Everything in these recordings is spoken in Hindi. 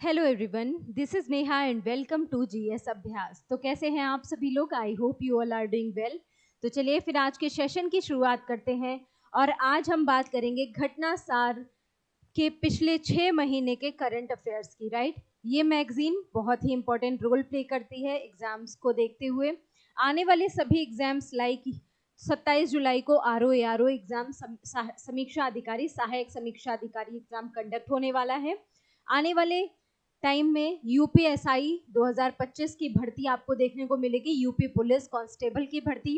Hello everyone, this is Neha and welcome to GS Abhyas. तो कैसे हैं आप सभी लोग? I hope you all are doing well. तो चलिए फिर आज के सेशन की शुरुआत करते हैं और आज हम बात करेंगे घटना सार के पिछले 6 महीने के करंट अफेयर्स की। राइट, ये मैगजीन बहुत ही इंपॉर्टेंट रोल प्ले करती है एग्जाम्स को देखते हुए। आने वाले सभी एग्जाम्स लाइक 27 जुलाई को आरओ एग्जाम समीक्षा अधिकारी सहायक समीक्षा अधिकारी एग्जाम कंडक्ट होने वाला है। आने वाले टाइम में यूपीएसआई 2025 की भर्ती आपको देखने को मिलेगी, यूपी पुलिस कांस्टेबल की भर्ती,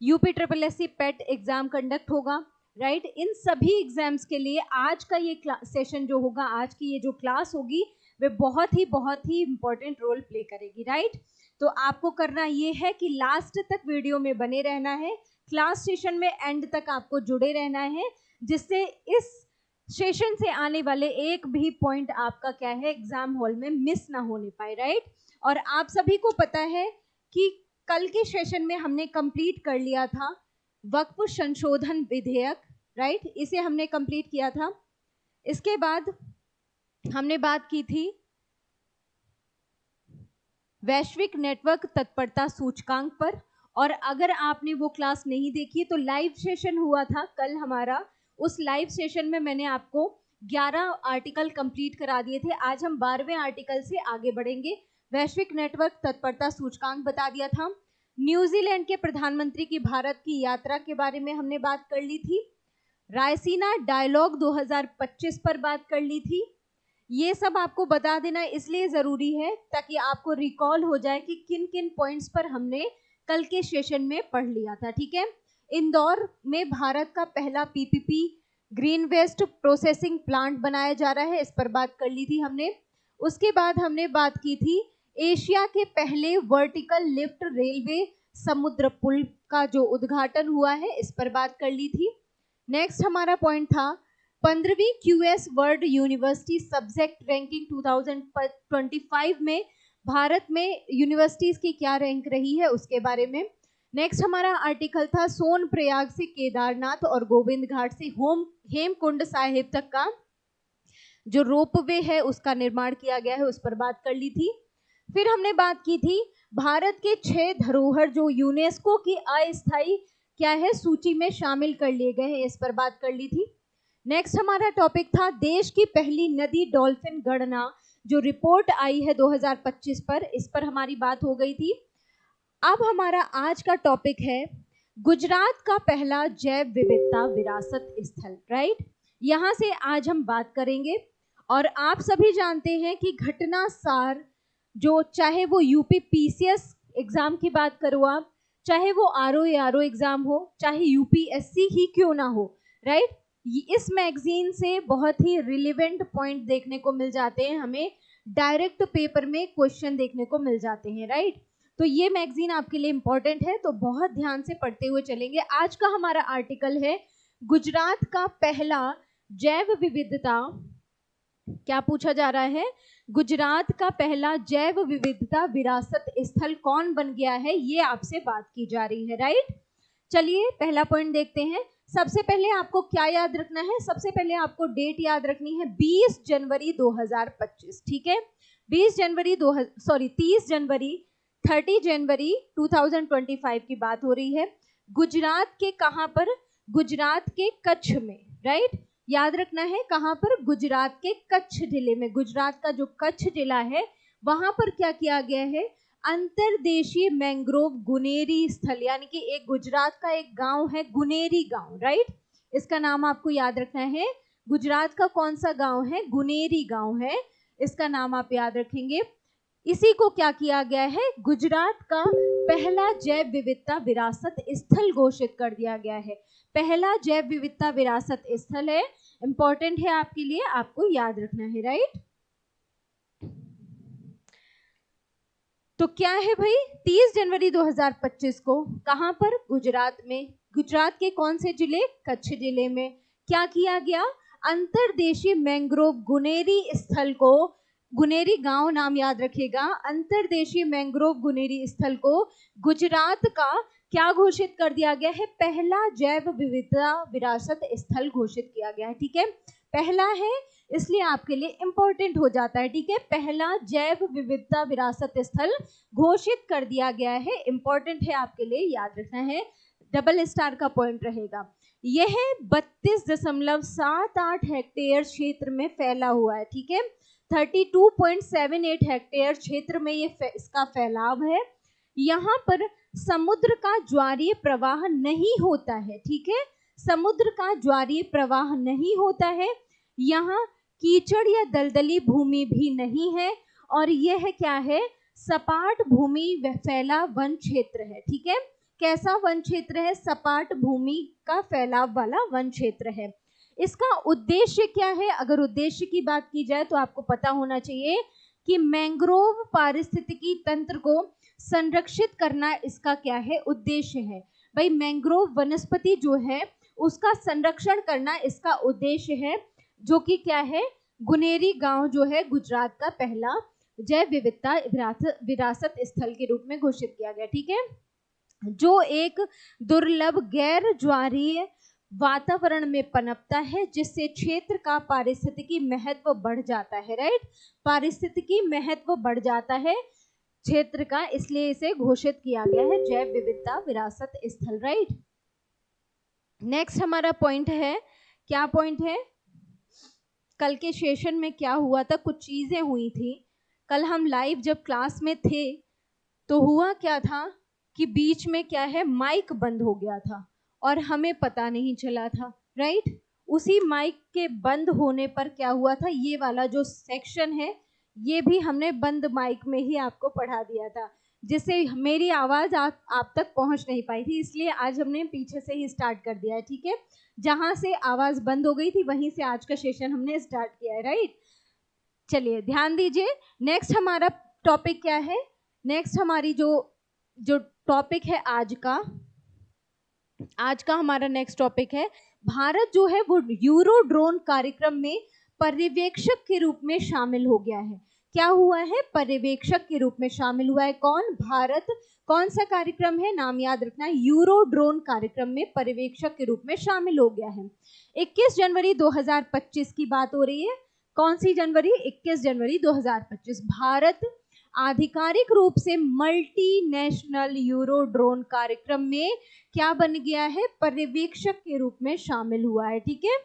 यूपी ट्रिपल एससी पेट एग्जाम कंडक्ट होगा। राइट, इन सभी एग्जाम्स के लिए आज का ये सेशन जो होगा, आज की ये जो क्लास होगी, वे बहुत ही इंपॉर्टेंट रोल प्ले करेगी। राइट, तो आपको करना ये है कि लास्ट तक वीडियो में बने रहना है, क्लास सेशन में एंड तक आपको जुड़े रहना है, जिससे इस सेशन से आने वाले एक भी पॉइंट आपका क्या है, एग्जाम हॉल में मिस ना होने पाए। राइट, और आप सभी को पता है कि कल के सेशन में हमने कंप्लीट कर लिया था वक्फ संशोधन विधेयक। राइट, इसे हमने कंप्लीट किया था। इसके बाद हमने बात की थी वैश्विक नेटवर्क तत्परता सूचकांक पर, और अगर आपने वो क्लास नहीं देखी तो लाइव सेशन हुआ था कल हमारा, उस लाइव सेशन में मैंने आपको 11 आर्टिकल कंप्लीट करा दिए थे। आज हम 12वें आर्टिकल से आगे बढ़ेंगे। वैश्विक नेटवर्क तत्परता सूचकांक बता दिया था। न्यूजीलैंड के प्रधानमंत्री की भारत की यात्रा के बारे में हमने बात कर ली थी। रायसीना डायलॉग 2025 पर बात कर ली थी। ये सब आपको बता देना इसलिए जरूरी है ताकि आपको रिकॉल हो जाए कि किन किन पॉइंट्स पर हमने कल के सेशन में पढ़ लिया था। ठीक है, इंदौर में भारत का पहला PPP green waste processing plant बनाया जा रहा है, इस पर बात कर ली थी हमने। उसके बाद हमने बात की थी एशिया के पहले वर्टिकल लिफ्ट रेलवे समुद्र पुल का जो उद्घाटन हुआ है, इस पर बात कर ली थी। नेक्स्ट हमारा पॉइंट था 15वीं QS world university subject ranking 2025 में भारत में यूनिवर्सिटीज की क्या रैंक रही है, उसके बारे में। नेक्स्ट हमारा आर्टिकल था सोनप्रयाग से केदारनाथ और गोविंद घाट से हेमकुंड साहिब तक का जो रोपवे है उसका निर्माण किया गया है, उस पर बात कर ली थी। फिर हमने बात की थी भारत के 6 धरोहर जो यूनेस्को की अस्थायी क्या है सूची में शामिल कर लिए गए हैं, इस पर बात कर ली थी। नेक्स्ट हमारा टॉपिक था देश की पहली नदी डॉल्फिन गणना जो रिपोर्ट आई है 2025 पर, इस पर हमारी बात हो गई थी। अब हमारा आज का टॉपिक है गुजरात का पहला जैव विविधता विरासत स्थल। राइट, यहां से आज हम बात करेंगे। और आप सभी जानते हैं कि घटना सार जो, चाहे वो यूपी पीसीएस एग्जाम की बात करो आप, चाहे वो आरओ एग्जाम हो, चाहे यूपीएससी ही क्यों ना हो, राइट, इस मैगजीन से बहुत ही रिलेवेंट पॉइंट देखने को मिल जाते हैं, हमें डायरेक्ट पेपर में क्वेश्चन देखने को मिल जाते हैं। राइट, तो ये मैगजीन आपके लिए इंपॉर्टेंट है, तो बहुत ध्यान से पढ़ते हुए चलेंगे। आज का हमारा आर्टिकल है गुजरात का पहला जैव विविधता, क्या पूछा जा रहा है, गुजरात का पहला जैव विविधता विरासत स्थल कौन बन गया है, ये आपसे बात की जा रही है। राइट, चलिए पहला पॉइंट देखते हैं। सबसे पहले आपको क्या याद रखना है, सबसे पहले आपको डेट याद रखनी है 20 जनवरी 2025। ठीक है, 30 जनवरी 30 जनवरी 2025 की बात हो रही है। गुजरात के कहां पर, गुजरात के कच्छ में। राइट, याद रखना है कहां पर, गुजरात के कच्छ जिले में। गुजरात का जो कच्छ जिला है वहां पर क्या किया गया है, अंतरदेशीय मैंग्रोव गुनेरी स्थल, यानी कि एक गुजरात का एक गांव है गुनेरी गांव। राइट, इसका नाम आपको याद रखना है। गुजरात का कौन सा गांव है, गुनेरी गांव है, इसका नाम आप याद रखेंगे। इसी को क्या किया गया है, गुजरात का पहला जैव विविधता विरासत स्थल घोषित कर दिया गया है। पहला जैव विविधता विरासत स्थल है, इंपॉर्टेंट है आपके लिए, आपको याद रखना है। राइट, तो क्या है भाई, 30 जनवरी 2025 को कहां पर, गुजरात में। गुजरात के कौन से जिले, कच्छ जिले में। क्या किया गया, अंतरदेशीय मैंग्रोव गुनेरी स्थल को, गुनेरी गांव नाम याद रखिएगा, अंतरदेशीय मैंग्रोव गुनेरी स्थल को गुजरात का क्या घोषित कर दिया गया है, पहला जैव विविधता विरासत स्थल घोषित किया गया है। ठीक है, पहला है इसलिए आपके लिए इम्पोर्टेंट हो जाता है, ठीक है। पहला जैव विविधता विरासत स्थल घोषित कर दिया गया है, इम्पोर्टेंट है आपके लिए, याद रखना है, डबल स्टार का पॉइंट रहेगा। यह 32.78 हेक्टेयर क्षेत्र में फैला हुआ है, ठीक है। 32.78 हेक्टेयर क्षेत्र में ये इसका फैलाव है। यहाँ पर समुद्र का ज्वारीय प्रवाह नहीं होता है, ठीक है, समुद्र का ज्वारीय प्रवाह नहीं होता है। यहाँ कीचड़ या दलदली भूमि भी नहीं है, और यह क्या है, सपाट भूमि फैला वन क्षेत्र है, ठीक है। कैसा वन क्षेत्र है, सपाट भूमि का फैलाव वाला वन क्षेत्र है। इसका उद्देश्य क्या है, अगर उद्देश्य की बात की जाए तो आपको पता होना चाहिए कि मैंग्रोव पारिस्थितिकी तंत्र को संरक्षित करना इसका क्या है, उद्देश्य है। भाई मैंग्रोव वनस्पति जो है उसका संरक्षण करना इसका उद्देश्य है, जो कि क्या है, गुनेरी गांव जो है गुजरात का पहला जैव विविधता विरासत स्थल के रूप में घोषित किया गया, ठीक है, जो एक दुर्लभ गैर ज्वारीय वातावरण में पनपता है, जिससे क्षेत्र का पारिस्थितिकी महत्व बढ़ जाता है, राइट, पारिस्थितिकी महत्व बढ़ जाता है क्षेत्र का, इसलिए इसे घोषित किया गया है जैव विविधता विरासत स्थल, राइट। नेक्स्ट हमारा पॉइंट है, क्या पॉइंट है, कल के सेशन में क्या हुआ था, कुछ चीजें हुई थी। कल हम लाइव जब क्लास में थे तो हुआ क्या था कि बीच में क्या है, माइक बंद हो गया था और हमें पता नहीं चला था, राइट। उसी माइक के बंद होने पर क्या हुआ था, ये वाला जो सेक्शन है ये भी हमने बंद माइक में ही आपको पढ़ा दिया था, जिससे मेरी आवाज आप तक पहुंच नहीं पाई थी, इसलिए आज हमने पीछे से ही स्टार्ट कर दिया है, ठीक है। जहां से आवाज बंद हो गई थी वहीं से आज का सेशन हमने स्टार्ट किया है, राइट। चलिए ध्यान दीजिए, नेक्स्ट हमारा टॉपिक क्या है, नेक्स्ट हमारी जो टॉपिक है आज का हमारा नेक्स्ट टॉपिक है, भारत जो है वो यूरो ड्रोन कार्यक्रम में पर्यवेक्षक के रूप में शामिल हो गया है। क्या हुआ है, पर्यवेक्षक के रूप में शामिल हुआ है, कौन, भारत। कौन सा कार्यक्रम है, नाम याद रखना है, यूरो ड्रोन कार्यक्रम में पर्यवेक्षक के रूप में शामिल हो गया है। 21 जनवरी 2025 की बात हो रही है, कौन सी जनवरी, 21 जनवरी 2025, भारत आधिकारिक रूप से मल्टीनेशनल यूरो ड्रोन कार्यक्रम में क्या बन गया है, पर्यवेक्षक के रूप में शामिल हुआ है, ठीक है।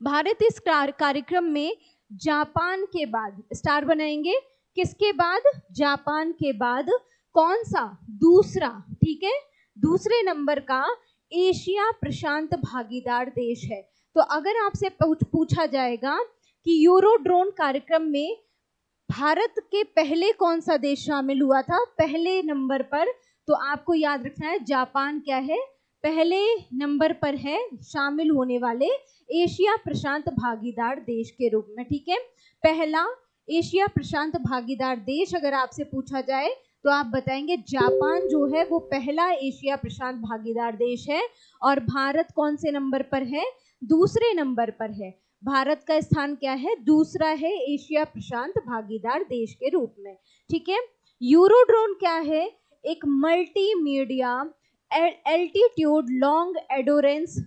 भारत इस कार्यक्रम में जापान के बाद, स्टार बनाएंगे, किसके बाद, जापान के बाद, कौन सा, दूसरा, ठीक है, दूसरे नंबर का एशिया प्रशांत भागीदार देश है। तो अगर आपसे पूछा जाएगा कि यूरो ड्रोन कार्यक्रम में भारत के पहले कौन सा देश शामिल हुआ था, पहले नंबर पर, तो आपको याद रखना है जापान क्या है, पहले नंबर पर है शामिल होने वाले एशिया प्रशांत भागीदार देश के रूप में, ठीक है। पहला एशिया प्रशांत भागीदार देश अगर आपसे पूछा जाए तो आप बताएंगे जापान जो है वो पहला एशिया प्रशांत भागीदार देश है, और भारत कौन से नंबर पर है, दूसरे नंबर पर है। भारत का स्थान क्या है, दूसरा है एशिया प्रशांत भागीदार देश के रूप में, ठीक है। यूरो ड्रोन क्या है, एक मल्टीमीडिया एल्टीट्यूड लॉन्ग एडोरेंस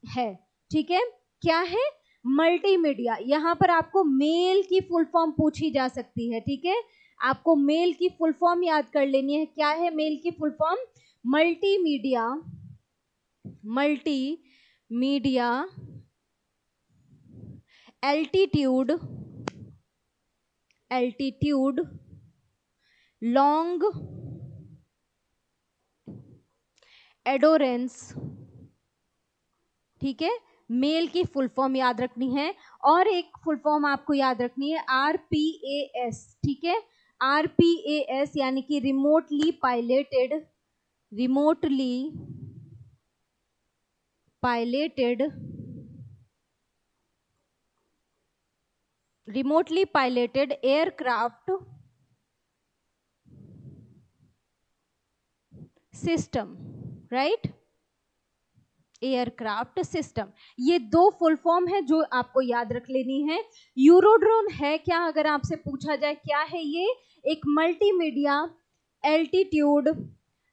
है, ठीक है। क्या है, मल्टीमीडिया, यहाँ पर आपको मेल की फुल फॉर्म पूछी जा सकती है, ठीक है, आपको मेल की फुल फॉर्म याद कर लेनी है। क्या है मेल की full form, multimedia altitude long endurance, ठीक है, मेल की फुल फॉर्म याद रखनी है। और एक फुल फॉर्म आपको याद रखनी है RPAS, ठीक है, RPAS यानी कि remotely piloted aircraft system, right, aircraft system. ये दो फुल फॉर्म है जो आपको याद रख लेनी है। यूरोड्रोन है क्या, अगर आपसे पूछा जाए क्या है ये, एक multimedia altitude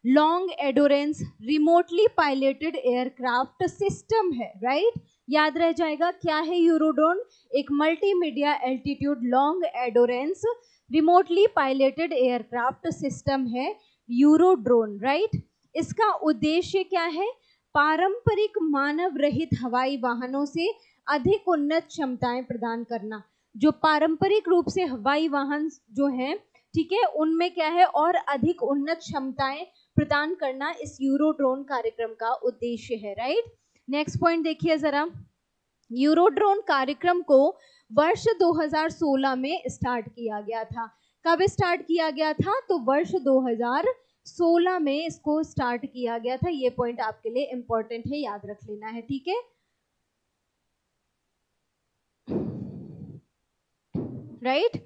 long endurance remotely piloted aircraft system है, राइट। याद रह जाएगा। क्या है यूरोड्रोन? एक multimedia altitude long endurance remotely piloted aircraft system है यूरोड्रोन, राइट। इसका उद्देश्य क्या है? पारंपरिक मानव रहित हवाई वाहनों से अधिक उन्नत क्षमताएं प्रदान करना। जो पारंपरिक रूप से हवाई वाहन जो हैं, ठीक है, उनमें क्या है और अधिक उन्नत क्षमताएं प्रदान करना इस यूरोड्रोन कार्यक्रम का उद्देश्य है, राइट। नेक्स्ट पॉइंट देखिए जरा। यूरोड्रोन कार्यक्रम को वर्ष 2016 में स्टार्ट किया गया था। कब स्टार्ट किया गया था? तो वर्ष 2016 में इसको स्टार्ट किया गया था। ये पॉइंट आपके लिए इंपॉर्टेंट है, याद रख लेना है, ठीक है, राइट।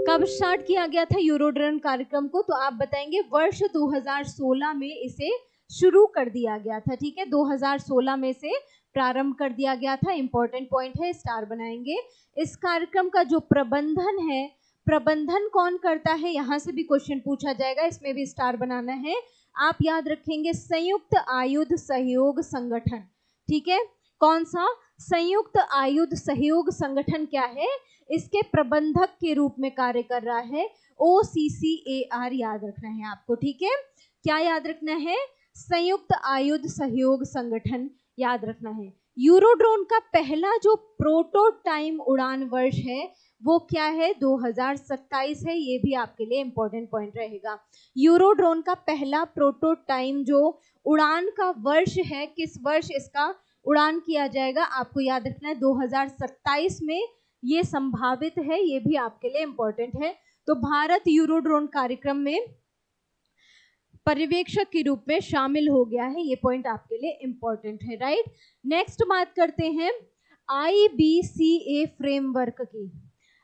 कब स्टार्ट किया गया था यूरोड्रोन कार्यक्रम को? तो आप बताएंगे वर्ष 2016 में इसे शुरू कर दिया गया था, ठीक है, 2016 में से प्रारंभ कर दिया गया था। इंपॉर्टेंट पॉइंट है, स्टार बनाएंगे। इस कार्यक्रम का जो प्रबंधन है, प्रबंधन कौन करता है? यहां से भी क्वेश्चन पूछा जाएगा, इसमें भी स्टार बनाना है। आप याद रखेंगे संयुक्त आयुध सहयोग संगठन, ठीक है। कौन सा? संयुक्त आयुध सहयोग संगठन क्या है? इसके प्रबंधक के रूप में कार्य कर रहा है OCCAR, याद रखना है आपको, ठीक है। क्या याद रखना है? संयुक्त आयुध सहयोग संगठन याद रखना है। यूरोड्रोन का पहला जो प्रोटोटाइप उड़ान वर्ष है वो क्या है? 2027 है। ये भी आपके लिए इंपॉर्टेंट पॉइंट रहेगा। यूरोड्रोन का पहला प्रोटोटाइप जो उड़ान का वर्ष है, किस वर्ष इसका उड़ान किया जाएगा? आपको याद रखना है 2027 में ये संभावित है। ये भी आपके लिए इंपॉर्टेंट है। तो भारत यूरोड्रोन कार्यक्रम में पर्यवेक्षक के रूप में शामिल हो गया है। ये पॉइंट आपके लिए इंपॉर्टेंट है, राइट। नेक्स्ट बात करते हैं IBCA फ्रेमवर्क की।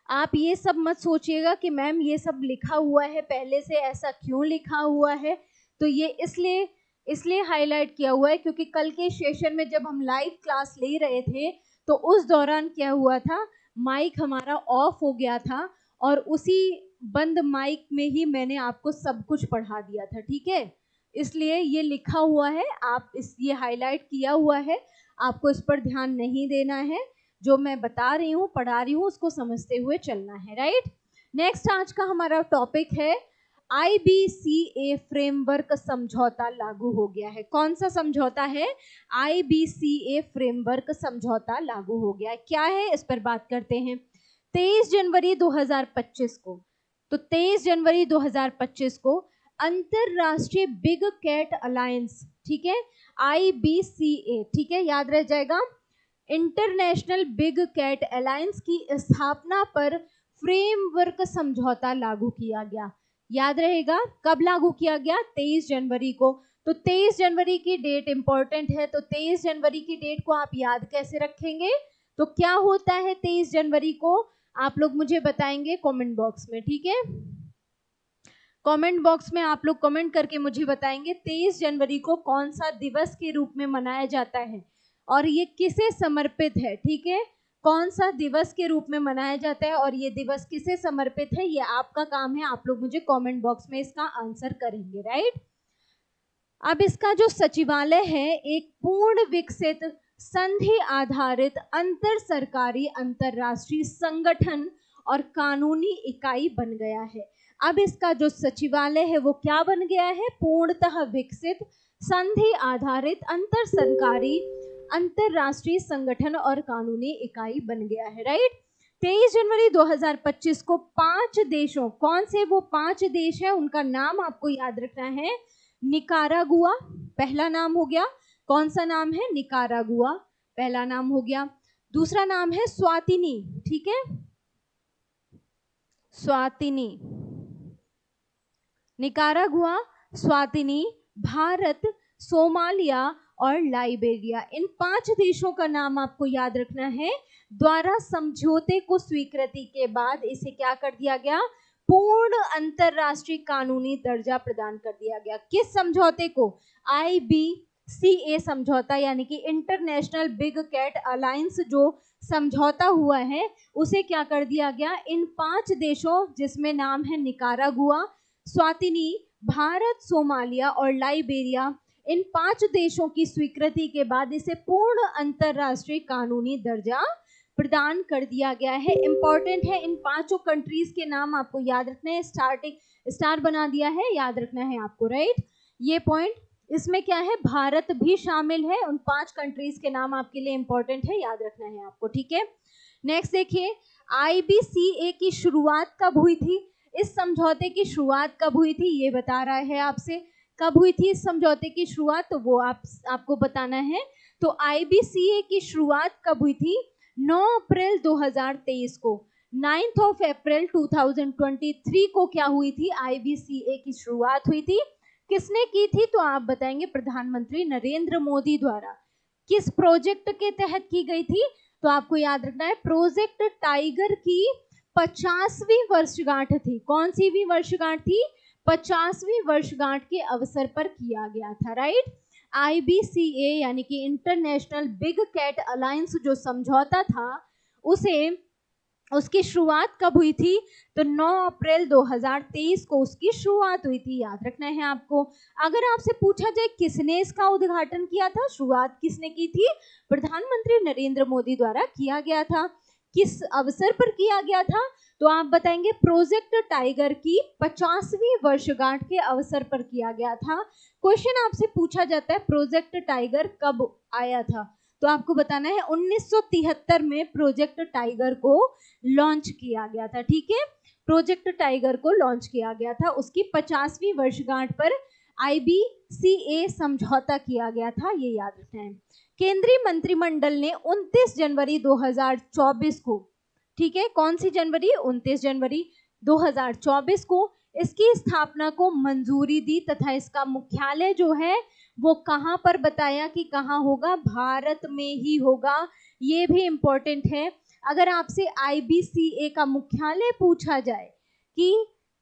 आप ये सब मत सोचिएगा कि मैम ये सब लिखा हुआ है पहले से, ऐसा क्यों लिखा हुआ है? तो ये इसलिए हाईलाइट किया हुआ है क्योंकि कल के सेशन में जब हम लाइव क्लास ले रहे थे तो उस दौरान क्या हुआ था, माइक हमारा ऑफ हो गया था और उसी बंद माइक में ही मैंने आपको सब कुछ पढ़ा दिया था, ठीक है। इसलिए ये लिखा हुआ है, आप ये हाईलाइट किया हुआ है, आपको इस पर ध्यान नहीं देना है। जो मैं बता रही हूँ, पढ़ा रही हूँ, उसको समझते हुए चलना है, राइट। नेक्स्ट आज का हमारा टॉपिक है IBCA फ्रेमवर्क समझौता लागू हो गया है। कौन सा समझौता है? IBCA फ्रेमवर्क समझौता लागू हो गया है। क्या है, इस पर बात करते हैं। 23 जनवरी 2025 को, तो 23 जनवरी 2025 को अंतरराष्ट्रीय बिग कैट अलायंस, ठीक है, IBCA, ठीक है, याद रह जाएगा, इंटरनेशनल बिग कैट अलायंस की स्थापना पर फ्रेमवर्क समझौता लागू किया गया। याद रहेगा कब लागू किया गया? 23 जनवरी को। तो 23 जनवरी की डेट इंपॉर्टेंट है। तो 23 जनवरी की डेट को आप याद कैसे रखेंगे? तो क्या होता है 23 जनवरी को? आप लोग मुझे बताएंगे कमेंट बॉक्स में, ठीक है। कमेंट बॉक्स में आप लोग कमेंट करके मुझे बताएंगे 23 जनवरी को कौन सा दिवस के रूप में मनाया जाता है और ये किसे समर्पित है, ठीक है। कौन सा दिवस के रूप में मनाया जाता है और ये दिवस किसे समर्पित है, ये आपका काम है। आप लोग मुझे कमेंट बॉक्स में इसका आंसर करेंगे, राइट। अब इसका जो सचिवालय है एक पूर्ण विकसित संधि आधारित अंतर सरकारी अंतरराष्ट्रीय संगठन और कानूनी इकाई बन गया है। अब इसका जो सचिवालय है वो क्या बन गया है? पूर्णतः विकसित संधि आधारित अंतर सरकारी अंतरराष्ट्रीय संगठन और कानूनी इकाई बन गया है, राइट। 23 जनवरी 2025 को 5 देशों, कौन से वो 5 देश है उनका नाम आपको याद रखना है। निकारागुआ पहला नाम हो गया। कौन सा नाम है? निकारागुआ पहला नाम हो गया। दूसरा नाम है स्वातिनी, ठीक है, स्वातिनी, निकारागुआ, स्वातिनी, भारत, सोमालिया और लाइबेरिया। इन 5 देशों का नाम आपको याद रखना है। द्वारा समझौते को स्वीकृति के बाद इसे क्या कर दिया गया? पूर्ण अंतरराष्ट्रीय कानूनी दर्जा प्रदान कर दिया गया। किस समझौते को? IBCA समझौता, यानी कि इंटरनेशनल बिग कैट अलायंस जो समझौता हुआ है उसे क्या कर दिया गया? इन 5 देशों जिसमें नाम है निकारागुआ, स्वातिनी, भारत, सोमालिया और लाइबेरिया, इन 5 देशों की स्वीकृति के बाद इसे पूर्ण अंतरराष्ट्रीय कानूनी दर्जा प्रदान कर दिया गया है। इंपॉर्टेंट है, इन 5 कंट्रीज के नाम आपको याद रखने हैं। स्टार बना दिया है, याद रखना है आपको, राइट। ये पॉइंट, इसमें क्या है, भारत भी शामिल है। उन 5 कंट्रीज के नाम आपके लिए इंपॉर्टेंट है, याद रखना है आपको, ठीक है। नेक्स्ट देखिए, IBCA की शुरुआत कब हुई थी? इस समझौते की शुरुआत कब हुई थी ये बता रहा है आपसे। कब हुई थी इस समझौते की शुरुआत, तो वो आपको बताना है। तो IBCA की शुरुआत कब हुई थी? 9 अप्रैल 2023 को। 9 अप्रैल 2023 को क्या हुई थी? IBCA की शुरुआत हुई थी। किसने की थी? तो आप बताएंगे, प्रधानमंत्री नरेंद्र मोदी द्वारा। किस प्रोजेक्ट के तहत की गई थी? तो आपको याद रखना है, प्रोजेक्ट टाइगर की 50वीं वर्षगांठ थी। कौन सी भी वर्षगांठ थी? 50वीं वर्षगांठ के अवसर पर किया गया था, राइट। IBCA यानी कि इंटरनेशनल बिग कैट अलायंस जो समझौता था, उसकी शुरुआत कब हुई थी? तो 9 अप्रैल 2023 को उसकी शुरुआत हुई थी, याद रखना है आपको। अगर आपसे पूछा जाए किसने इसका उद्घाटन किया था, शुरुआत किसने की थी? प्रधानमंत्री नरेंद्र मोदी द्वारा किया गया था। किस अवसर पर किया गया था? तो आप बताएंगे, प्रोजेक्ट टाइगर की 50वीं वर्षगांठ के अवसर पर किया गया था। क्वेश्चन आपसे पूछा जाता है, प्रोजेक्ट टाइगर कब आया था? तो आपको बताना है 1973 में प्रोजेक्ट टाइगर को लॉन्च किया गया था, ठीक है। प्रोजेक्ट टाइगर को लॉन्च किया गया था, उसकी 50वीं वर्षगांठ पर IBCA समझौता किया गया था, ये याद रखना है। केंद्रीय मंत्रिमंडल ने 29 जनवरी 2024 को, ठीक है, कौन सी जनवरी? 29 जनवरी 2024 को इसकी स्थापना को मंजूरी दी तथा इसका मुख्यालय जो है वो कहां पर बताया कि कहां होगा? भारत में ही होगा। ये भी इंपॉर्टेंट है। अगर आपसे IBCA का मुख्यालय पूछा जाए कि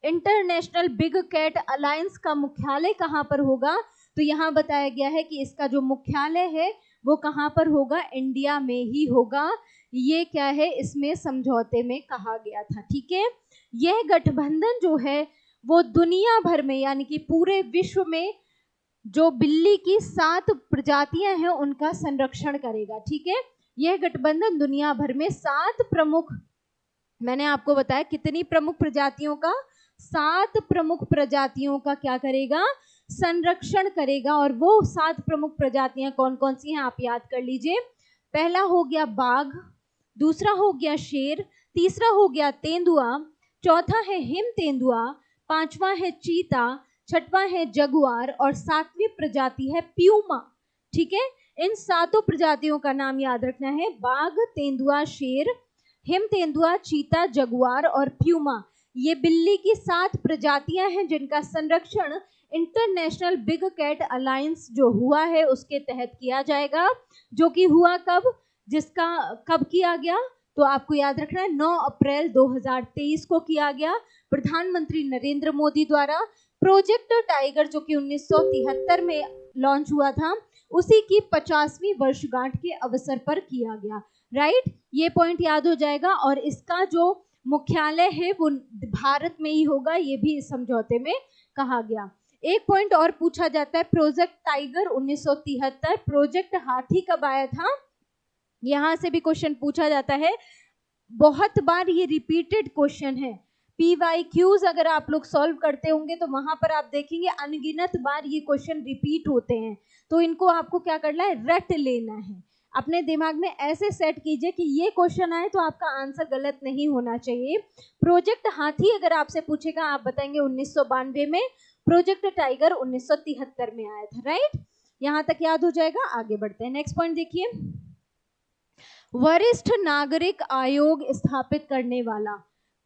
इंटरनेशनल बिग कैट अलायंस का मुख्यालय कहां पर होगा, तो यहाँ बताया गया है कि इसका जो मुख्यालय है वो कहां पर होगा? इंडिया में ही होगा। ये क्या है, इसमें समझौते में कहा गया था, ठीक है। यह गठबंधन जो है वो दुनिया भर में यानी कि पूरे विश्व में जो बिल्ली की 7 प्रजातियां हैं उनका संरक्षण करेगा, ठीक है। यह गठबंधन दुनिया भर में 7 प्रमुख, मैंने आपको बताया कितनी प्रमुख प्रजातियों का? 7 प्रमुख प्रजातियों का क्या करेगा? संरक्षण करेगा। और वो 7 प्रमुख प्रजातियां कौन कौन सी हैं आप याद कर लीजिए। पहला हो गया बाघ, दूसरा हो गया शेर, तीसरा हो गया तेंदुआ, चौथा है हिम तेंदुआ, पांचवा है चीता, छठवां है जगुआर और 7वीं प्रजाति है प्यूमा, ठीक है। इन 7 प्रजातियों का नाम याद रखना है, बाघ, तेंदुआ, शेर, हिम तेंदुआ, चीता, जगुआर और प्यूमा। ये बिल्ली की 7 प्रजातियां हैं जिनका संरक्षण इंटरनेशनल बिग कैट अलायंस जो हुआ है उसके तहत किया जाएगा। जो कि हुआ कब? जिसका कब किया गया? तो आपको याद रखना है 9 अप्रैल 2023 को किया गया, प्रधानमंत्री नरेंद्र मोदी द्वारा। प्रोजेक्ट टाइगर जो कि 1973 में लॉन्च हुआ था, उसी की 50वीं वर्षगांठ के अवसर पर किया गया, राइट। ये पॉइंट याद हो जाएगा। और इसका जो मुख्यालय है वो भारत में ही होगा, ये भी इस समझौते में कहा गया। एक पॉइंट और पूछा जाता है, प्रोजेक्ट टाइगर 1973, प्रोजेक्ट हाथी कब आया था? यहां से भी क्वेश्चन पूछा जाता है, बहुत बार ये रिपीटेड क्वेश्चन है। PYQs अगर आप लोग सॉल्व करते होंगे तो वहां पर आप देखेंगे अनगिनत बार ये क्वेश्चन रिपीट होते हैं। तो इनको आपको क्या करना है? रट लेना है। अपने दिमाग में ऐसे सेट कीजिए कि ये क्वेश्चन आए तो आपका आंसर गलत नहीं होना चाहिए। प्रोजेक्ट हाथी अगर आपसे पूछेगा आप बताएंगे 1992 में, प्रोजेक्ट टाइगर 1973 में आया था, राइट। यहां तक याद हो जाएगा। आगे बढ़ते हैं, नेक्स्ट पॉइंट देखिए, वरिष्ठ नागरिक आयोग स्थापित करने वाला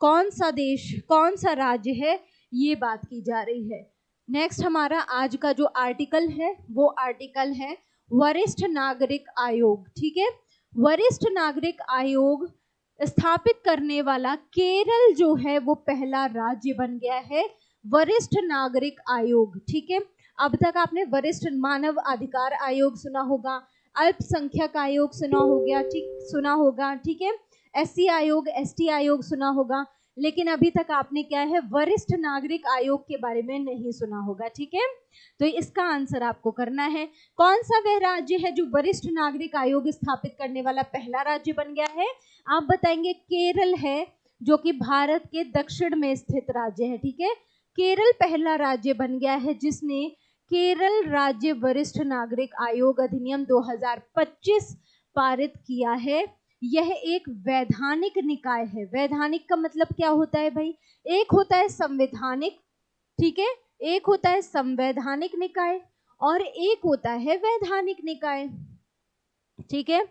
कौन सा देश, कौन सा राज्य है, ये बात की जा रही है। नेक्स्ट हमारा आज का जो आर्टिकल है वो आर्टिकल है वरिष्ठ नागरिक आयोग, ठीक है। वरिष्ठ नागरिक आयोग स्थापित करने वाला केरल जो है वो पहला राज्य बन गया है, वरिष्ठ नागरिक आयोग, ठीक है। अब तक आपने वरिष्ठ मानव अधिकार आयोग सुना होगा, अल्पसंख्यक आयोग सुना होगा, ठीक है। SC आयोग, ST आयोग सुना होगा, लेकिन अभी तक आपने क्या है, वरिष्ठ नागरिक आयोग के बारे में नहीं सुना होगा, ठीक है। तो इसका आंसर आपको करना है, कौन सा वह राज्य है जो वरिष्ठ नागरिक आयोग स्थापित करने वाला पहला राज्य बन गया है। आप बताएंगे केरल है, जो कि भारत के दक्षिण में स्थित राज्य है, ठीक है। केरल पहला राज्य बन गया है जिसने केरल राज्य वरिष्ठ नागरिक आयोग अधिनियम 2025 पारित किया है। यह एक वैधानिक निकाय है। वैधानिक का मतलब क्या होता है भाई, एक होता है संवैधानिक, ठीक है, एक होता है संवैधानिक निकाय और एक होता है वैधानिक निकाय, ठीक है।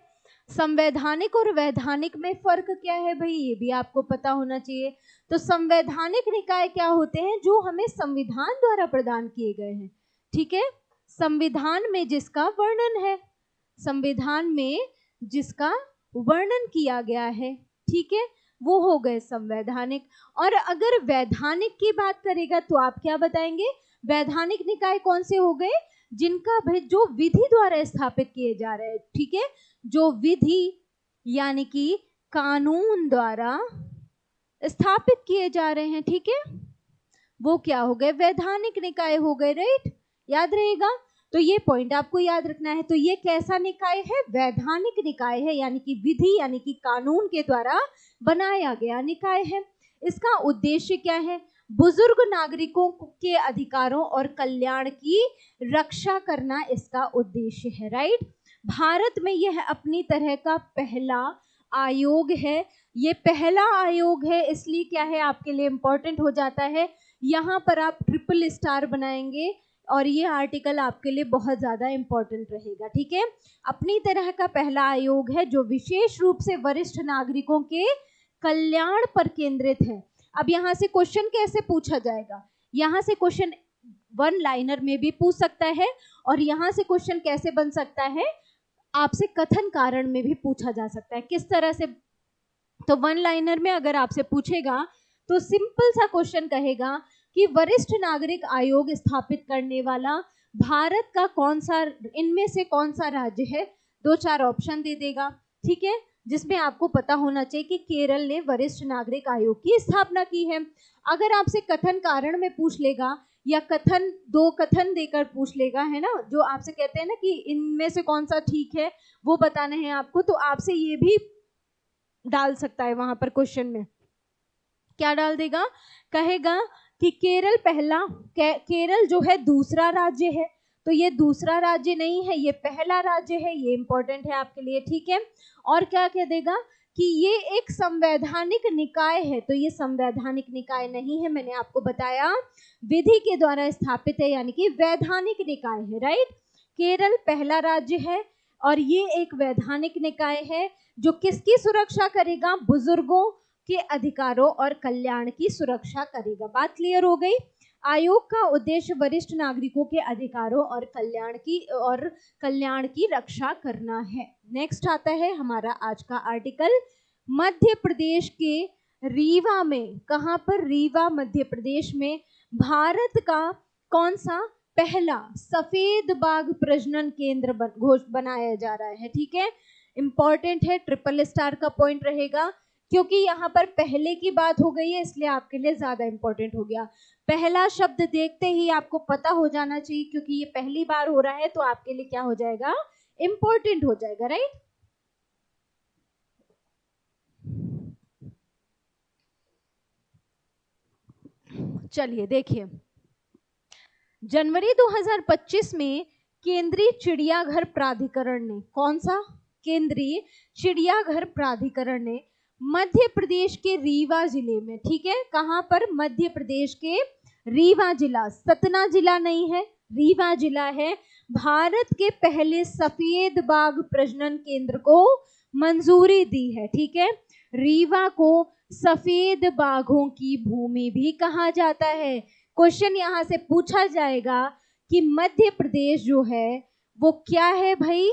संवैधानिक और वैधानिक में फर्क क्या है भाई, ये भी आपको पता होना चाहिए। तो संवैधानिक निकाय क्या होते हैं, जो हमें संविधान द्वारा प्रदान किए गए हैं, ठीक है, संविधान में जिसका वर्णन है, संविधान में जिसका वर्णन किया गया है, ठीक है, वो हो गए संवैधानिक। और अगर वैधानिक की बात करेगा तो आप क्या बताएंगे, वैधानिक निकाय कौन से हो गए, जिनका भाई जो विधि द्वारा स्थापित किए जा रहे हैं, ठीक है, जो विधि यानी कि कानून द्वारा स्थापित किए जा रहे हैं, ठीक है, वो क्या हो गए, वैधानिक निकाय हो गए, राइट, याद रहेगा। तो ये पॉइंट आपको याद रखना है। तो ये कैसा निकाय है, वैधानिक निकाय है, यानी कि विधि यानी कि कानून के द्वारा बनाया गया निकाय है। इसका उद्देश्य क्या है, बुजुर्ग नागरिकों के अधिकारों और कल्याण की रक्षा करना इसका उद्देश्य है, राइट। भारत में यह अपनी तरह का पहला आयोग है। ये पहला आयोग है, इसलिए क्या है, आपके लिए इंपॉर्टेंट हो जाता है। यहाँ पर आप ट्रिपल स्टार बनाएंगे और ये आर्टिकल आपके लिए बहुत ज़्यादा इंपॉर्टेंट रहेगा, ठीक है। अपनी तरह का पहला आयोग है जो विशेष रूप से वरिष्ठ नागरिकों के कल्याण पर केंद्रित है। अब यहाँ से क्वेश्चन कैसे पूछा जाएगा, यहाँ से क्वेश्चन वन लाइनर में भी पूछ सकता है और यहाँ से क्वेश्चन कैसे बन सकता है, आपसे कथन कारण में भी पूछा जा सकता है। किस तरह से, तो वन लाइनर में अगर आपसे पूछेगा तो सिंपल सा क्वेश्चन कहेगा कि वरिष्ठ नागरिक आयोग स्थापित करने वाला भारत का कौन सा, इनमें से कौन सा राज्य है, दो चार ऑप्शन दे देगा, ठीक है, जिसमें आपको पता होना चाहिए कि केरल ने वरिष्ठ नागरिक आयोग की स्थापना की है। अगर आपसे कथन कारण में पूछ लेगा या कथन, दो कथन देकर पूछ लेगा, है ना, जो आपसे कहते हैं ना कि इनमें से कौन सा ठीक है वो बताने हैं आपको, तो आपसे ये भी डाल सकता है वहां पर क्वेश्चन में, क्या डाल देगा, कहेगा कि केरल पहला, केरल जो है दूसरा राज्य है, तो ये दूसरा राज्य नहीं है, ये पहला राज्य है, ये इंपॉर्टेंट है आपके लिए, ठीक है। और क्या कह देगा कि ये एक संवैधानिक निकाय है, तो ये संवैधानिक निकाय नहीं है, मैंने आपको बताया विधि के द्वारा स्थापित है, यानी कि वैधानिक निकाय है, राइट। केरल पहला राज्य है और ये एक वैधानिक निकाय है जो किसकी सुरक्षा करेगा, बुजुर्गों के अधिकारों और कल्याण की सुरक्षा करेगा। बात क्लियर हो गई। आयोग का उद्देश्य वरिष्ठ नागरिकों के अधिकारों और कल्याण की रक्षा करना है। नेक्स्ट आता है हमारा आज का आर्टिकल, मध्य प्रदेश के रीवा में, कहां पर, रीवा मध्य प्रदेश में भारत का कौन सा पहला सफेद बाघ प्रजनन केंद्र बनाया जा रहा है, ठीक है, इंपॉर्टेंट है, ट्रिपल स्टार का पॉइंट रहेगा क्योंकि यहाँ पर पहले की बात हो गई है, इसलिए आपके लिए ज्यादा इंपॉर्टेंट हो गया। पहला शब्द देखते ही आपको पता हो जाना चाहिए क्योंकि ये पहली बार हो रहा है, तो आपके लिए क्या हो जाएगा, इंपॉर्टेंट हो जाएगा, राइट। चलिए देखिए, जनवरी 2025 में केंद्रीय चिड़ियाघर प्राधिकरण ने, कौन सा, केंद्रीय चिड़ियाघर प्राधिकरण ने मध्य प्रदेश के रीवा जिले में, ठीक है, कहां पर, मध्य प्रदेश के रीवा जिला, सतना जिला नहीं है, रीवा जिला है, भारत के पहले सफेद बाघ प्रजनन केंद्र को मंजूरी दी है, ठीक है। रीवा को सफेद बाघों की भूमि भी कहा जाता है। क्वेश्चन यहाँ से पूछा जाएगा कि मध्य प्रदेश जो है वो क्या है भाई,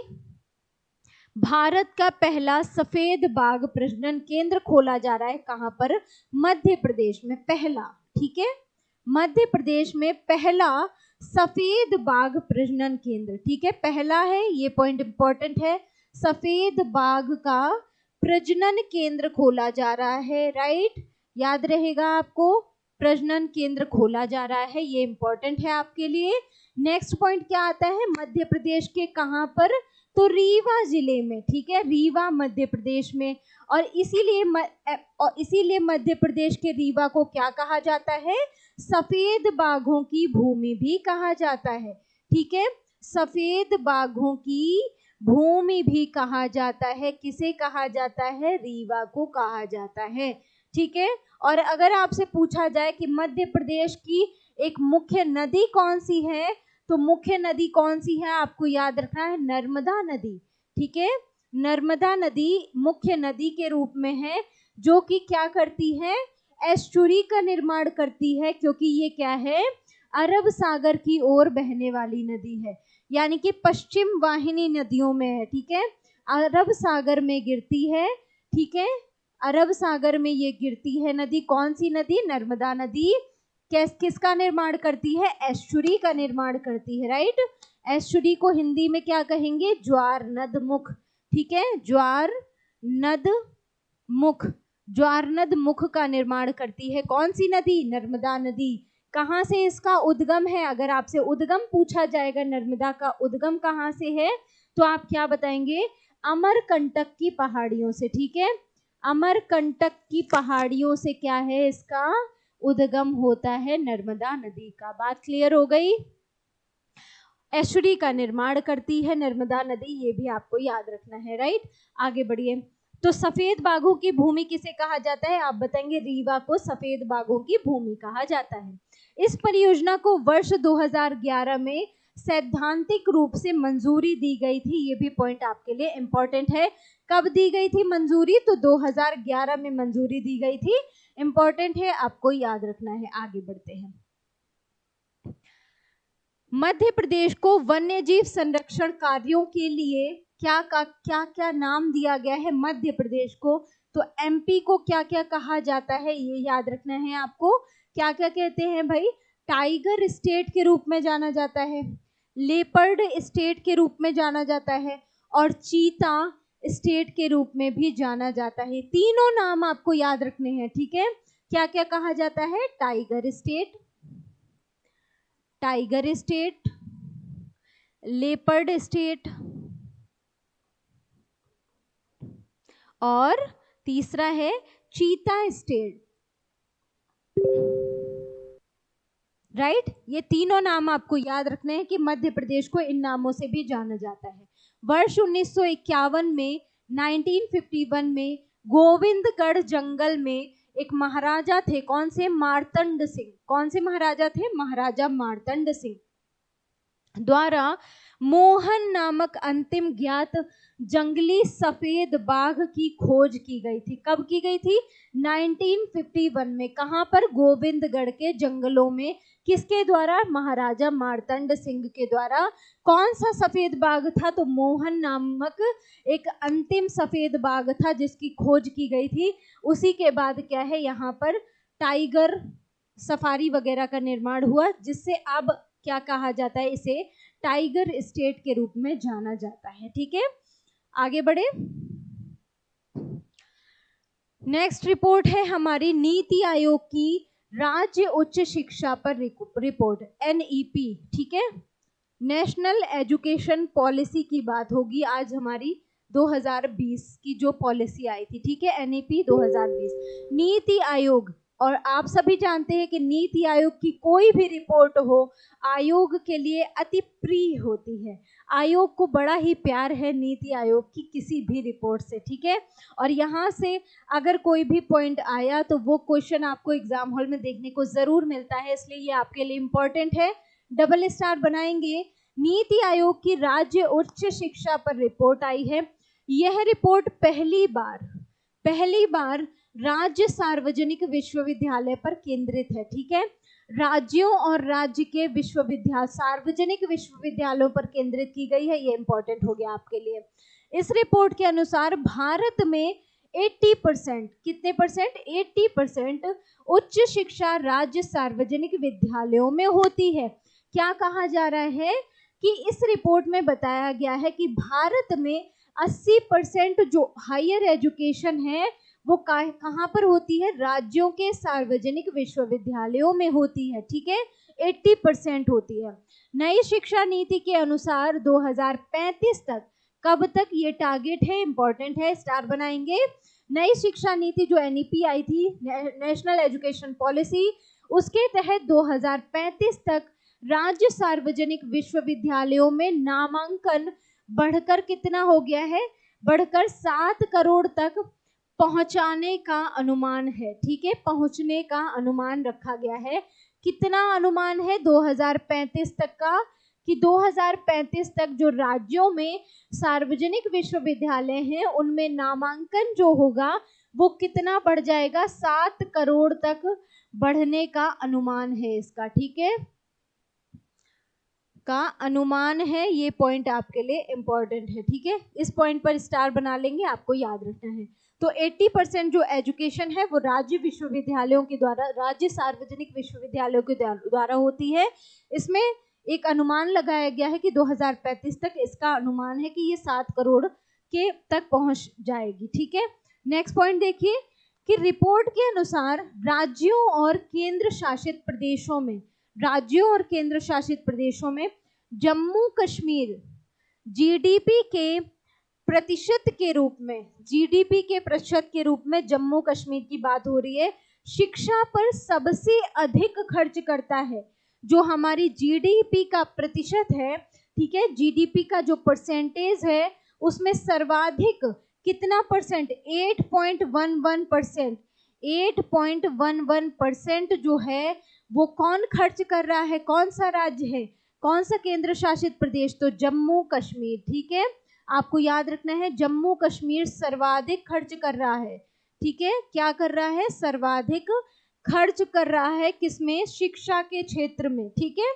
भारत का पहला सफेद बाघ प्रजनन केंद्र खोला जा रहा है, कहां पर, मध्य प्रदेश में पहला, ठीक है, मध्य प्रदेश में पहला सफेद बाघ प्रजनन केंद्र, ठीक है, पहला है, ये पॉइंट इंपॉर्टेंट है, सफेद बाघ का प्रजनन केंद्र खोला जा रहा है, राइट। याद रहेगा आपको, प्रजनन केंद्र खोला जा रहा है, ये इंपॉर्टेंट है आपके लिए। नेक्स्ट पॉइंट क्या आता है, मध्य प्रदेश के कहां पर, तो रीवा जिले में, ठीक है, रीवा मध्य प्रदेश में। और इसीलिए मध्य प्रदेश के रीवा को क्या कहा जाता है, सफेद बाघों की भूमि भी कहा जाता है, ठीक है, सफेद बाघों की भूमि भी कहा जाता है। किसे कहा जाता है, रीवा को कहा जाता है, ठीक है। और अगर आपसे पूछा जाए कि मध्य प्रदेश की एक मुख्य नदी कौन सी है, तो मुख्य नदी कौन सी है, आपको याद रखना है, नर्मदा नदी, ठीक है। नर्मदा नदी मुख्य नदी के रूप में है, जो कि क्या करती है, एस्चुरी का निर्माण करती है, क्योंकि ये क्या है, अरब सागर की ओर बहने वाली नदी है, यानी कि पश्चिम वाहिनी नदियों में है, ठीक है, अरब सागर में गिरती है, ठीक है, अरब सागर में ये गिरती है नदी। कौन सी नदी, नर्मदा नदी। किसका निर्माण करती है, एस्चुरी का निर्माण करती है, राइट। एस्चुरी को हिंदी में क्या कहेंगे, ज्वार नद मुख, ठीक है, ज्वार नद मुख, ज्वार नद मुख का निर्माण करती है। कौन सी नदी, नर्मदा नदी। कहाँ से इसका उद्गम है, अगर आपसे उद्गम पूछा जाएगा, नर्मदा का उद्गम कहाँ से है, तो आप क्या बताएंगे, अमरकंटक की पहाड़ियों से, ठीक है, अमरकंटक की पहाड़ियों से क्या है, इसका उद्गम होता है नर्मदा नदी का। बात क्लियर हो गई। एस्चुरी का निर्माण करती है नर्मदा नदी, ये भी आपको याद रखना है, राइट। आगे बढ़िए। तो सफेद बाघों की भूमि किसे कहा जाता है, आप बताएंगे, रीवा को सफेद बाघों की भूमि कहा जाता है। इस परियोजना को वर्ष 2011 में सैद्धांतिक रूप से मंजूरी दी गई थी, ये भी पॉइंट आपके लिए इंपॉर्टेंट है। कब दी गई थी मंजूरी, तो 2011 में मंजूरी दी गई थी, इंपॉर्टेंट है, आपको याद रखना है। आगे बढ़ते हैं। मध्य प्रदेश को वन्यजीव संरक्षण कार्यों के लिए क्या नाम दिया गया है मध्य प्रदेश को, तो एमपी को क्या क्या कहा जाता है, ये याद रखना है आपको। क्या क्या कहते हैं भाई, टाइगर स्टेट के रूप में जाना जाता है, लेपर्ड स्टेट के रूप में जाना जाता है, और चीता स्टेट के रूप में भी जाना जाता है। तीनों नाम आपको याद रखने हैं, ठीक है। क्या क्या कहा जाता है, tiger state, tiger state, leopard state, और तीसरा है चीता स्टेट, राइट। ये तीनों नाम आपको याद रखने हैं कि मध्य प्रदेश को इन नामों से भी जाना जाता है। वर्ष 1951 में 1951 में गोविंदगढ़ जंगल में एक महाराजा थे, कौन से, मार्तंड सिंह। कौन से महाराजा थे, महाराजा मार्तंड सिंह द्वारा मोहन नामक अंतिम ज्ञात जंगली सफेद बाघ की खोज की गई थी। कब की गई थी, 1951 में। कहां पर, गोविंदगढ़ के जंगलों में। किसके द्वारा, महाराजा मार्तंड सिंह के द्वारा। कौन सा सफेद बाघ था, तो मोहन नामक एक अंतिम सफेद बाघ था जिसकी खोज की गई थी। उसी के बाद क्या है, यहाँ पर टाइगर सफारी वगैरह का निर्माण हुआ, जिससे अब क्या कहा जाता है, इसे टाइगर स्टेट के रूप में जाना जाता है, ठीक है। आगे बढ़े। नेक्स्ट रिपोर्ट है हमारी नीति आयोग की राज्य उच्च शिक्षा पर रिपोर्ट, एनईपी, ठीक है, नेशनल एजुकेशन पॉलिसी की बात होगी आज हमारी, 2020 की जो पॉलिसी आई थी, ठीक है, एनईपी 2020। नीति आयोग, और आप सभी जानते हैं कि नीति आयोग की कोई भी रिपोर्ट हो, आयोग के लिए अति प्रिय होती है। आयोग को बड़ा ही प्यार है नीति आयोग की किसी भी रिपोर्ट से, ठीक है। और यहाँ से अगर कोई भी पॉइंट आया तो वो क्वेश्चन आपको एग्जाम हॉल में देखने को जरूर मिलता है, इसलिए ये आपके लिए इम्पोर्टेंट है, डबल स्टार बनाएंगे। नीति आयोग की राज्य उच्च शिक्षा पर रिपोर्ट आई है। यह रिपोर्ट पहली बार राज्य सार्वजनिक विश्वविद्यालय पर केंद्रित है, ठीक है। राज्यों और राज्य के विश्वविद्यालय, सार्वजनिक विश्वविद्यालयों पर केंद्रित की गई है, ये इंपॉर्टेंट हो गया आपके लिए। इस रिपोर्ट के अनुसार भारत में 80%, कितने परसेंट, 80% उच्च शिक्षा राज्य सार्वजनिक विद्यालयों में होती है। क्या कहा जा रहा है कि इस रिपोर्ट में बताया गया है कि भारत में 80% जो हायर एजुकेशन है वो कहाँ पर होती है? राज्यों के सार्वजनिक विश्वविद्यालयों में होती है, ठीक है, 80% होती है। नई शिक्षा नीति के अनुसार 2035 तक, कब तक ये टारगेट है, इंपॉर्टेंट है, स्टार बनाएंगे। नई शिक्षा नीति जो एनईपी आई थी, नेशनल एजुकेशन पॉलिसी, उसके तहत 2035 तक राज्य सार्वजनिक विश्वविद्यालयों में नामांकन बढ़कर कितना हो गया है? बढ़कर 7 करोड़ तक पहुंचाने का अनुमान है, ठीक है, पहुंचने का अनुमान रखा गया है। कितना अनुमान है 2035 तक का? कि 2035 तक जो राज्यों में सार्वजनिक विश्वविद्यालय हैं उनमें नामांकन जो होगा वो कितना बढ़ जाएगा? 7 करोड़ तक बढ़ने का अनुमान है इसका, ठीक है, का अनुमान है। ये पॉइंट आपके लिए इंपॉर्टेंट है, ठीक है, इस पॉइंट पर स्टार बना लेंगे, आपको याद रखना है। तो 80% जो एजुकेशन है वो राज्य विश्वविद्यालयों के द्वारा, राज्य सार्वजनिक विश्वविद्यालयों के द्वारा होती है। इसमें एक अनुमान लगाया गया है कि 2035 तक इसका अनुमान है कि ये 7 करोड़ के तक पहुंच जाएगी, ठीक है। नेक्स्ट पॉइंट देखिए कि रिपोर्ट के अनुसार राज्यों और केंद्र शासित प्रदेशों में, राज्यों और केंद्र शासित प्रदेशों में जम्मू कश्मीर जीडीपी के प्रतिशत के रूप में, जीडीपी के प्रतिशत के रूप में जम्मू कश्मीर की बात हो रही है, शिक्षा पर सबसे अधिक खर्च करता है। जो हमारी जीडीपी का प्रतिशत है, ठीक है, जीडीपी का जो परसेंटेज है उसमें सर्वाधिक कितना परसेंट? 8.11%। 8.11% जो है वो कौन खर्च कर रहा है? कौन सा राज्य है, कौन सा केंद्र शासित प्रदेश? तो जम्मू कश्मीर, ठीक है, आपको याद रखना है जम्मू कश्मीर सर्वाधिक खर्च कर रहा है, ठीक है, क्या कर रहा है? सर्वाधिक खर्च कर रहा है किसमें? शिक्षा के क्षेत्र में, ठीक है,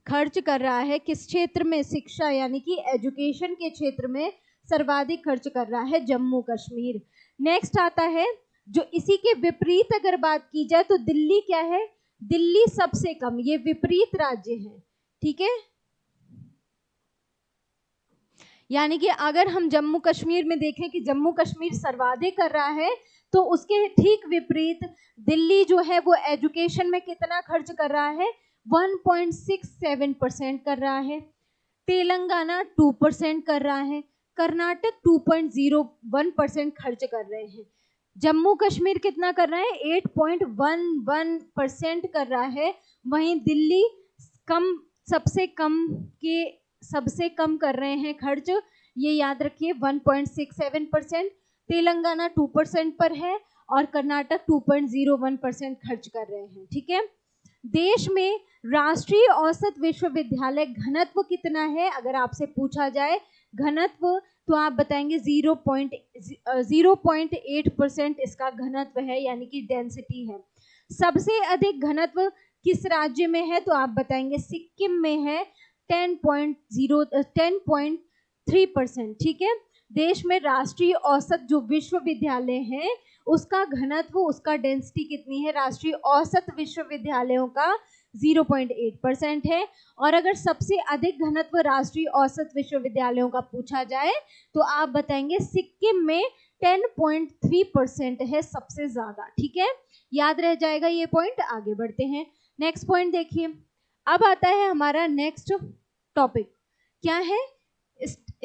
खर्च कर रहा है किस क्षेत्र में? शिक्षा यानी कि एजुकेशन के क्षेत्र में सर्वाधिक खर्च कर रहा है जम्मू कश्मीर। नेक्स्ट आता है जो इसी के विपरीत अगर बात की जाए तो दिल्ली क्या है? दिल्ली सबसे कम, ये विपरीत राज्य है, ठीक है, यानी कि अगर हम जम्मू कश्मीर में देखें कि जम्मू कश्मीर सर्वाधिक कर रहा है तो उसके ठीक विपरीत दिल्ली जो है वो एजुकेशन में कितना खर्च कर रहा है? 1.67% कर रहा है। तेलंगाना 2% कर रहा है। कर्नाटक 2.01% खर्च कर रहे हैं। जम्मू कश्मीर कितना कर रहा है? 8.11% कर रहा है। वहीं दिल्ली सबसे कम कर रहे हैं खर्च, ये याद रखिए, 1.67%। तेलंगाना 2% पर है और कर्नाटक 2.01% खर्च कर रहे हैं, ठीक है। देश में राष्ट्रीय औसत विश्वविद्यालय घनत्व कितना है? अगर आपसे पूछा जाए घनत्व तो आप बताएंगे 0.8% इसका घनत्व है, यानी कि डेंसिटी है। सबसे अधिक घनत्व किस राज्य में है? तो आप बताएंगे सिक्किम में है, 10.3%, ठीक है। देश में राष्ट्रीय औसत जो विश्वविद्यालय है उसका घनत्व, उसका डेंसिटी कितनी है? राष्ट्रीय औसत विश्वविद्यालयों का 0.8% है। और अगर सबसे अधिक घनत्व राष्ट्रीय औसत विश्वविद्यालयों का पूछा जाए तो आप बताएंगे सिक्किम में 10.3% है, सबसे ज्यादा, ठीक है, याद रह जाएगा ये पॉइंट। आगे बढ़ते हैं, नेक्स्ट पॉइंट देखिए। अब आता है हमारा नेक्स्ट टॉपिक, क्या है?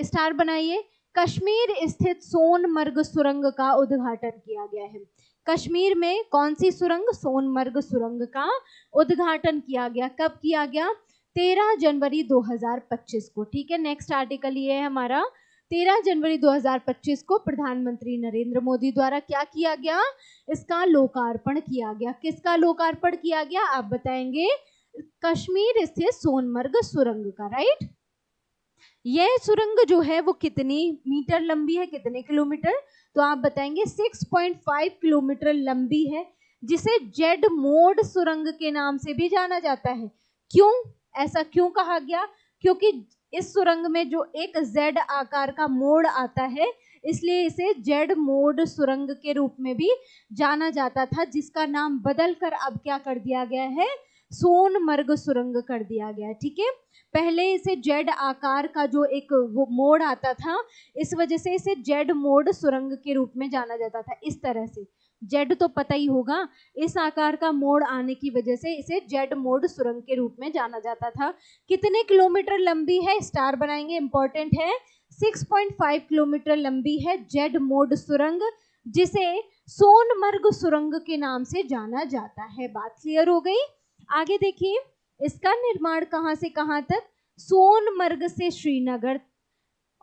स्टार बनाइए। कश्मीर स्थित सोनमर्ग सुरंग का उद्घाटन किया गया है। कश्मीर में कौन सी सुरंग? सोनमर्ग सुरंग का उद्घाटन किया गया। कब किया गया? 13 जनवरी 2025 को, ठीक है। नेक्स्ट आर्टिकल ये है हमारा, 13 जनवरी 2025 को प्रधानमंत्री नरेंद्र मोदी द्वारा क्या किया गया? इसका लोकार्पण किया गया। किसका लोकार्पण किया गया? आप बताएंगे कश्मीर स्थित सोनमर्ग सुरंग का, राइट। यह सुरंग जो है वो कितनी मीटर लंबी है, कितने किलोमीटर? तो आप बताएंगे 6.5 किलोमीटर लंबी है, जिसे जेड मोड सुरंग के नाम से भी जाना जाता है। क्यों ऐसा क्यों कहा गया? क्योंकि इस सुरंग में जो एक जेड आकार का मोड़ आता है, इसलिए इसे जेड मोड सुरंग के रूप में भी जाना जाता था, जिसका नाम बदलकर अब क्या कर दिया गया है? सोनमर्ग सुरंग कर दिया गया है, ठीक है। पहले इसे जेड आकार का जो एक वो मोड़ आता था, इस वजह से इसे जेड मोड़ सुरंग के रूप में जाना जाता था। इस तरह से जेड तो पता ही होगा, इस आकार का मोड़ आने की वजह से इसे जेड मोड़ सुरंग के रूप में जाना जाता था। कितने किलोमीटर लंबी है, स्टार बनाएंगे, इंपॉर्टेंट है। 6.5 किलोमीटर लंबी है जेड मोड़ सुरंग, जिसे सोनमर्ग सुरंग के नाम से जाना जाता है। बात क्लियर हो गई। आगे देखिए, इसका निर्माण कहां से कहां तक, सोनमर्ग से श्रीनगर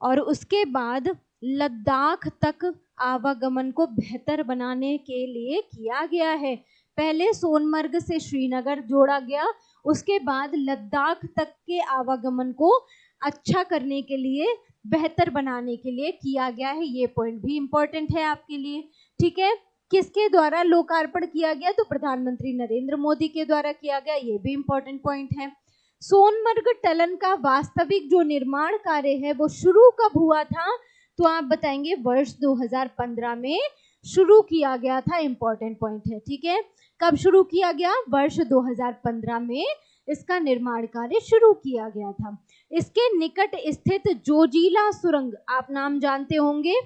और उसके बाद लद्दाख तक आवागमन को बेहतर बनाने के लिए किया गया है। पहले सोनमर्ग से श्रीनगर जोड़ा गया, उसके बाद लद्दाख तक के आवागमन को अच्छा करने के लिए, बेहतर बनाने के लिए किया गया है। ये पॉइंट भी इंपॉर्टेंट है आपके लिए, ठीक है। किसके द्वारा लोकार्पण किया गया, तो प्रधानमंत्री नरेंद्र मोदी के द्वारा किया गया, ये भी इंपॉर्टेंट पॉइंट है। सोनमर्ग टनल का वास्तविक जो निर्माण कार्य है वो शुरू कब हुआ था, तो आप बताएंगे वर्ष 2015 में शुरू किया गया था। इंपॉर्टेंट पॉइंट है, ठीक है। कब शुरू किया गया, वर्ष 2015 में इसका निर्माण कार्य शुरू किया गया था। इसके निकट स्थित जोजिला सुरंग, आप नाम जानते होंगे,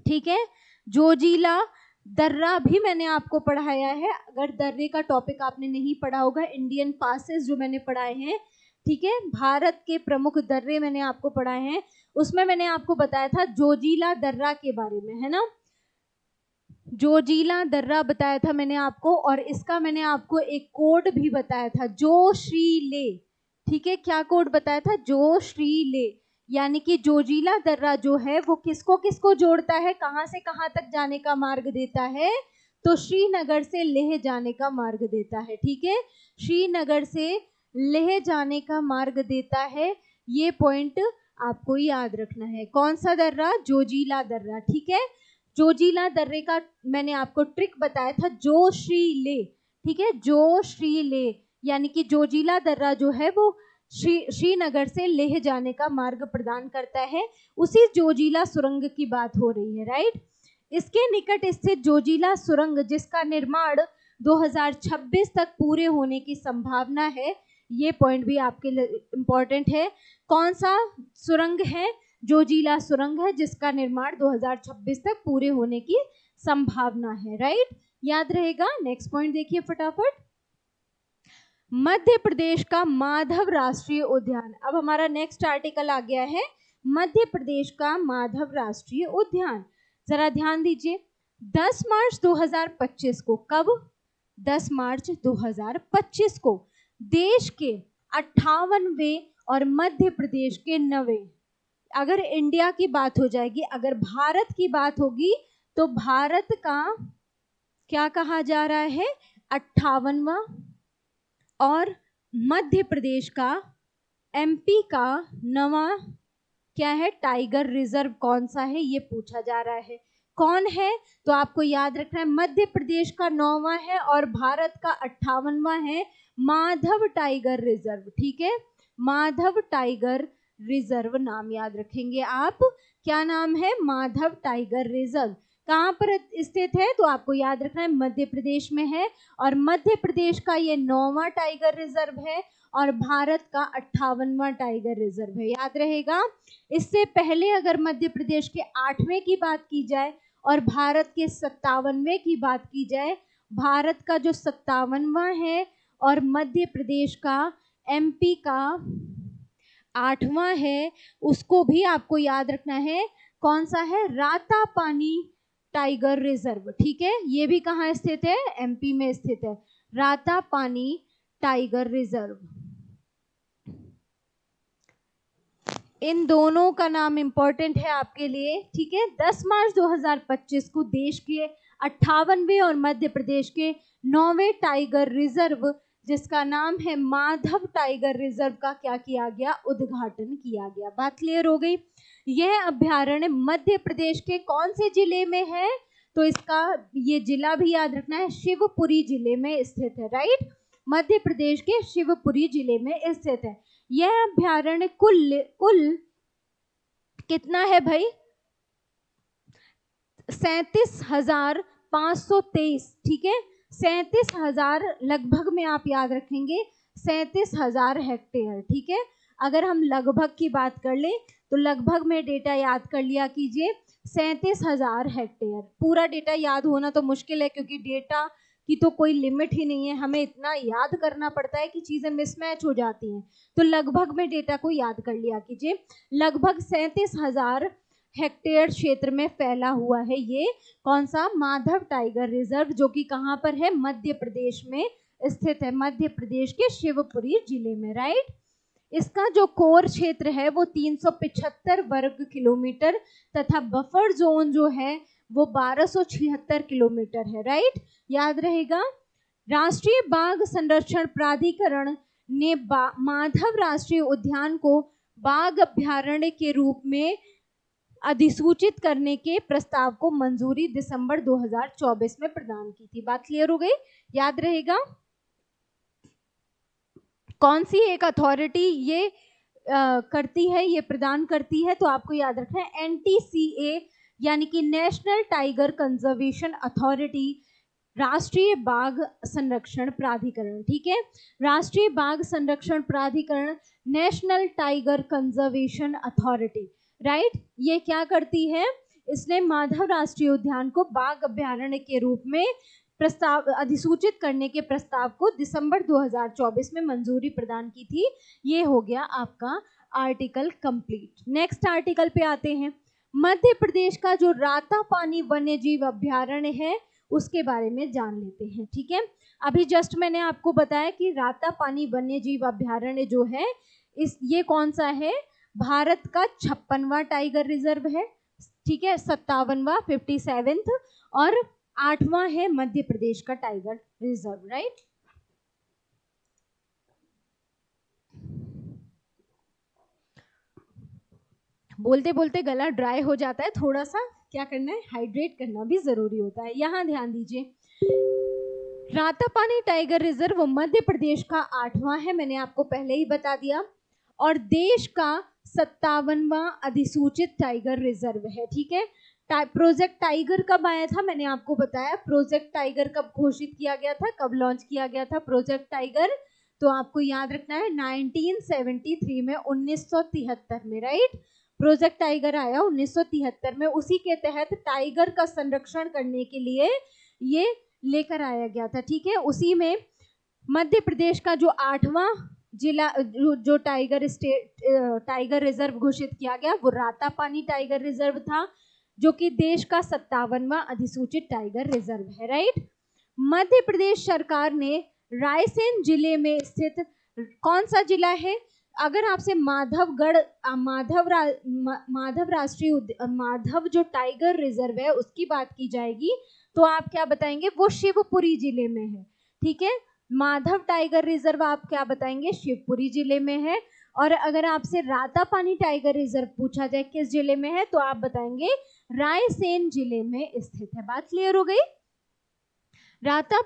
ठीक है। जोजिला दर्रा भी मैंने आपको पढ़ाया है। अगर दर्रे का टॉपिक आपने नहीं पढ़ा होगा, इंडियन पासेस जो मैंने पढ़ाए हैं, ठीक है, भारत के प्रमुख दर्रे मैंने आपको पढ़ाए हैं, उसमें मैंने आपको बताया था जोजिला दर्रा के बारे में, है ना। जोजिला दर्रा बताया था मैंने आपको, और इसका मैंने आपको एक कोड भी बताया था, जोशीले, ठीक है। क्या कोड बताया था, जोशीले। यानी कि जोजिला दर्रा जो है वो किसको किसको जोड़ता है, कहां से कहां तक जाने का मार्ग देता है, तो श्रीनगर से लेह जाने का मार्ग देता है, ठीक है। श्रीनगर से लेह जाने का मार्ग देता है, ये पॉइंट आपको याद रखना है। कौन सा दर्रा, जोजिला दर्रा, ठीक है। जोजिला दर्रे का मैंने आपको ट्रिक बताया था, जोशीले, ठीक है, जोशीले, यानी कि जोजिला दर्रा जो है वो श्रीनगर से लेह जाने का मार्ग प्रदान करता है। उसी जोजिला सुरंग की बात हो रही है, राइट। इसके निकट स्थित जोजिला सुरंग, जिसका निर्माण 2026 तक पूरे होने की संभावना है, ये पॉइंट भी आपके लिए इंपॉर्टेंट है। कौन सा सुरंग है, जोजिला सुरंग है, जिसका निर्माण 2026 तक पूरे होने की संभावना है, राइट, याद रहेगा। नेक्स्ट पॉइंट देखिए फटाफट, मध्य प्रदेश का माधव राष्ट्रीय उद्यान। अब हमारा नेक्स्ट आर्टिकल आ गया है, मध्य प्रदेश का माधव राष्ट्रीय उद्यान। जरा ध्यान दीजिए, 10 मार्च 2025 को, कब, 10 मार्च 2025 को देश के 58वें और मध्य प्रदेश के 9वें, अगर इंडिया की बात हो जाएगी, अगर भारत की बात होगी, तो भारत का क्या कहा जा रहा है, 58वां, और मध्य प्रदेश का, एमपी का 9वां क्या है, टाइगर रिजर्व कौन सा है, ये पूछा जा रहा है। कौन है, तो आपको याद रखना है, मध्य प्रदेश का 9वां है और भारत का 58वां है, माधव टाइगर रिजर्व, ठीक है। माधव टाइगर रिजर्व नाम याद रखेंगे आप, क्या नाम है, माधव टाइगर रिजर्व। कहाँ पर स्थित है, तो आपको याद रखना है मध्य प्रदेश में है, और मध्य प्रदेश का ये 9वां टाइगर रिजर्व है और भारत का 58वां टाइगर रिजर्व है, याद रहेगा। इससे पहले अगर मध्य प्रदेश के 8वें की बात की जाए और भारत के 57वें की बात की जाए, भारत का जो 57वां है और मध्य प्रदेश का, एमपी का 8वां है, उसको भी आपको याद रखना है। कौन सा है, रातापानी टाइगर रिजर्व, ठीक है। ये भी कहाँ स्थित है, एमपी में स्थित है, रातापानी टाइगर रिजर्व। इन दोनों का नाम इंपॉर्टेंट है आपके लिए, ठीक है। 10 मार्च 2025 को देश के 58वें और मध्य प्रदेश के 9वें टाइगर रिजर्व, जिसका नाम है माधव टाइगर रिजर्व, का क्या किया गया, उद्घाटन किया गया। बात क्लियर हो गई। यह अभ्यारण्य मध्य प्रदेश के कौन से जिले में है, तो इसका ये जिला भी याद रखना है, शिवपुरी जिले में स्थित है, राइट, मध्य प्रदेश के शिवपुरी जिले में स्थित है। यह अभ्यारण्य कुल कितना है भाई, 37,523, ठीक है, 37,000 लगभग में आप याद रखेंगे, 37,000 हेक्टेयर, ठीक है। अगर हम लगभग की बात कर ले तो लगभग में डेटा याद कर लिया कीजिए 37,000 हेक्टेयर। पूरा डेटा याद होना तो मुश्किल है क्योंकि डेटा की तो कोई लिमिट ही नहीं है, हमें इतना याद करना पड़ता है कि चीज़ें मिसमैच हो जाती हैं। तो लगभग में डेटा को याद कर लिया कीजिए। लगभग 37,000 हेक्टेयर क्षेत्र में फैला हुआ है ये कौन सा, माधव टाइगर रिजर्व, जो कि कहाँ पर है, मध्य प्रदेश में स्थित है, मध्य प्रदेश के शिवपुरी जिले में, राइट। इसका जो कोर क्षेत्र है वो 375 वर्ग किलोमीटर तथा बफर जोन जो है वो 1276 किलोमीटर है, राइट, याद रहेगा। राष्ट्रीय बाघ संरक्षण प्राधिकरण ने माधव राष्ट्रीय उद्यान को बाघ अभ्यारण्य के रूप में अधिसूचित करने के प्रस्ताव को मंजूरी दिसंबर 2024 में प्रदान की थी। बात क्लियर हो गई, याद रहेगा। कौन सी एक अथॉरिटी ये करती है, ये प्रदान करती है, तो आपको याद रखना है NTCA यानी कि नेशनल टाइगर कंजर्वेशन अथॉरिटी, राष्ट्रीय बाघ संरक्षण प्राधिकरण, ठीक है। राष्ट्रीय बाघ संरक्षण प्राधिकरण, national tiger conservation authority, right, ये क्या करती है, इसने माधव राष्ट्रीय उद्यान को बाघ अभ्यारण्य के रूप में प्रस्ताव अधिसूचित करने के प्रस्ताव को दिसंबर 2024 में मंजूरी प्रदान की थी। ये हो गया आपका आर्टिकल कंप्लीट। नेक्स्ट आर्टिकल पे आते हैं। मध्य प्रदेश का जो रातापानी वन्य जीव अभ्यारण्य है उसके बारे में जान लेते हैं, ठीक है। अभी जस्ट मैंने आपको बताया कि रातापानी वन्य जीव अभ्यारण्य जो है ये कौन सा है, भारत का 56वां टाइगर रिजर्व है, ठीक है, 57वां 57th, और 8वां है मध्य प्रदेश का टाइगर रिजर्व, राइट। बोलते बोलते गला ड्राई हो जाता है, थोड़ा सा क्या करना है, हाइड्रेट करना भी जरूरी होता है। यहाँ ध्यान दीजिए, रातापानी टाइगर रिजर्व मध्य प्रदेश का 8वां है, मैंने आपको पहले ही बता दिया, और देश का 57वां अधिसूचित टाइगर रिजर्व है, ठीक है। प्रोजेक्ट टाइगर कब आया था, मैंने आपको बताया प्रोजेक्ट टाइगर कब घोषित किया गया था, कब लॉन्च किया गया था प्रोजेक्ट टाइगर, तो आपको याद रखना है 1973 में, 1973 में, राइट। प्रोजेक्ट टाइगर आया 1973 में, उसी के तहत टाइगर का संरक्षण करने के लिए ये लेकर आया गया था, ठीक है। उसी में मध्य प्रदेश का जो 8वां जिला जो टाइगर रिजर्व घोषित किया गया वो रातापानी टाइगर रिजर्व था, जो कि देश का 57वां अधिसूचित टाइगर रिजर्व है, राइट। मध्य प्रदेश सरकार ने रायसेन जिले में स्थित, कौन सा जिला है, अगर आपसे माधवगढ़ माधव जो टाइगर रिजर्व है उसकी बात की जाएगी तो आप क्या बताएंगे, वो शिवपुरी जिले में है, ठीक है। माधव टाइगर रिजर्व आप क्या बताएंगे, शिवपुरी जिले में है। और अगर आपसे रातापानी टाइगर रिजर्व पूछा जाए किस जिले में है तो आप बताएंगे रायसेन जिले में स्थित है। बात क्लियर हो गई। राता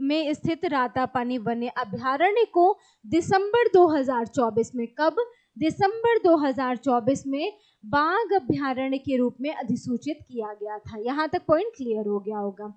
में स्थित रातापानी वन्य अभ्यारण्य को दिसंबर 2024 में, कब, दिसंबर 2024 में बाघ अभ्यारण्य के रूप में अधिसूचित किया गया था। यहाँ तक पॉइंट क्लियर हो गया होगा।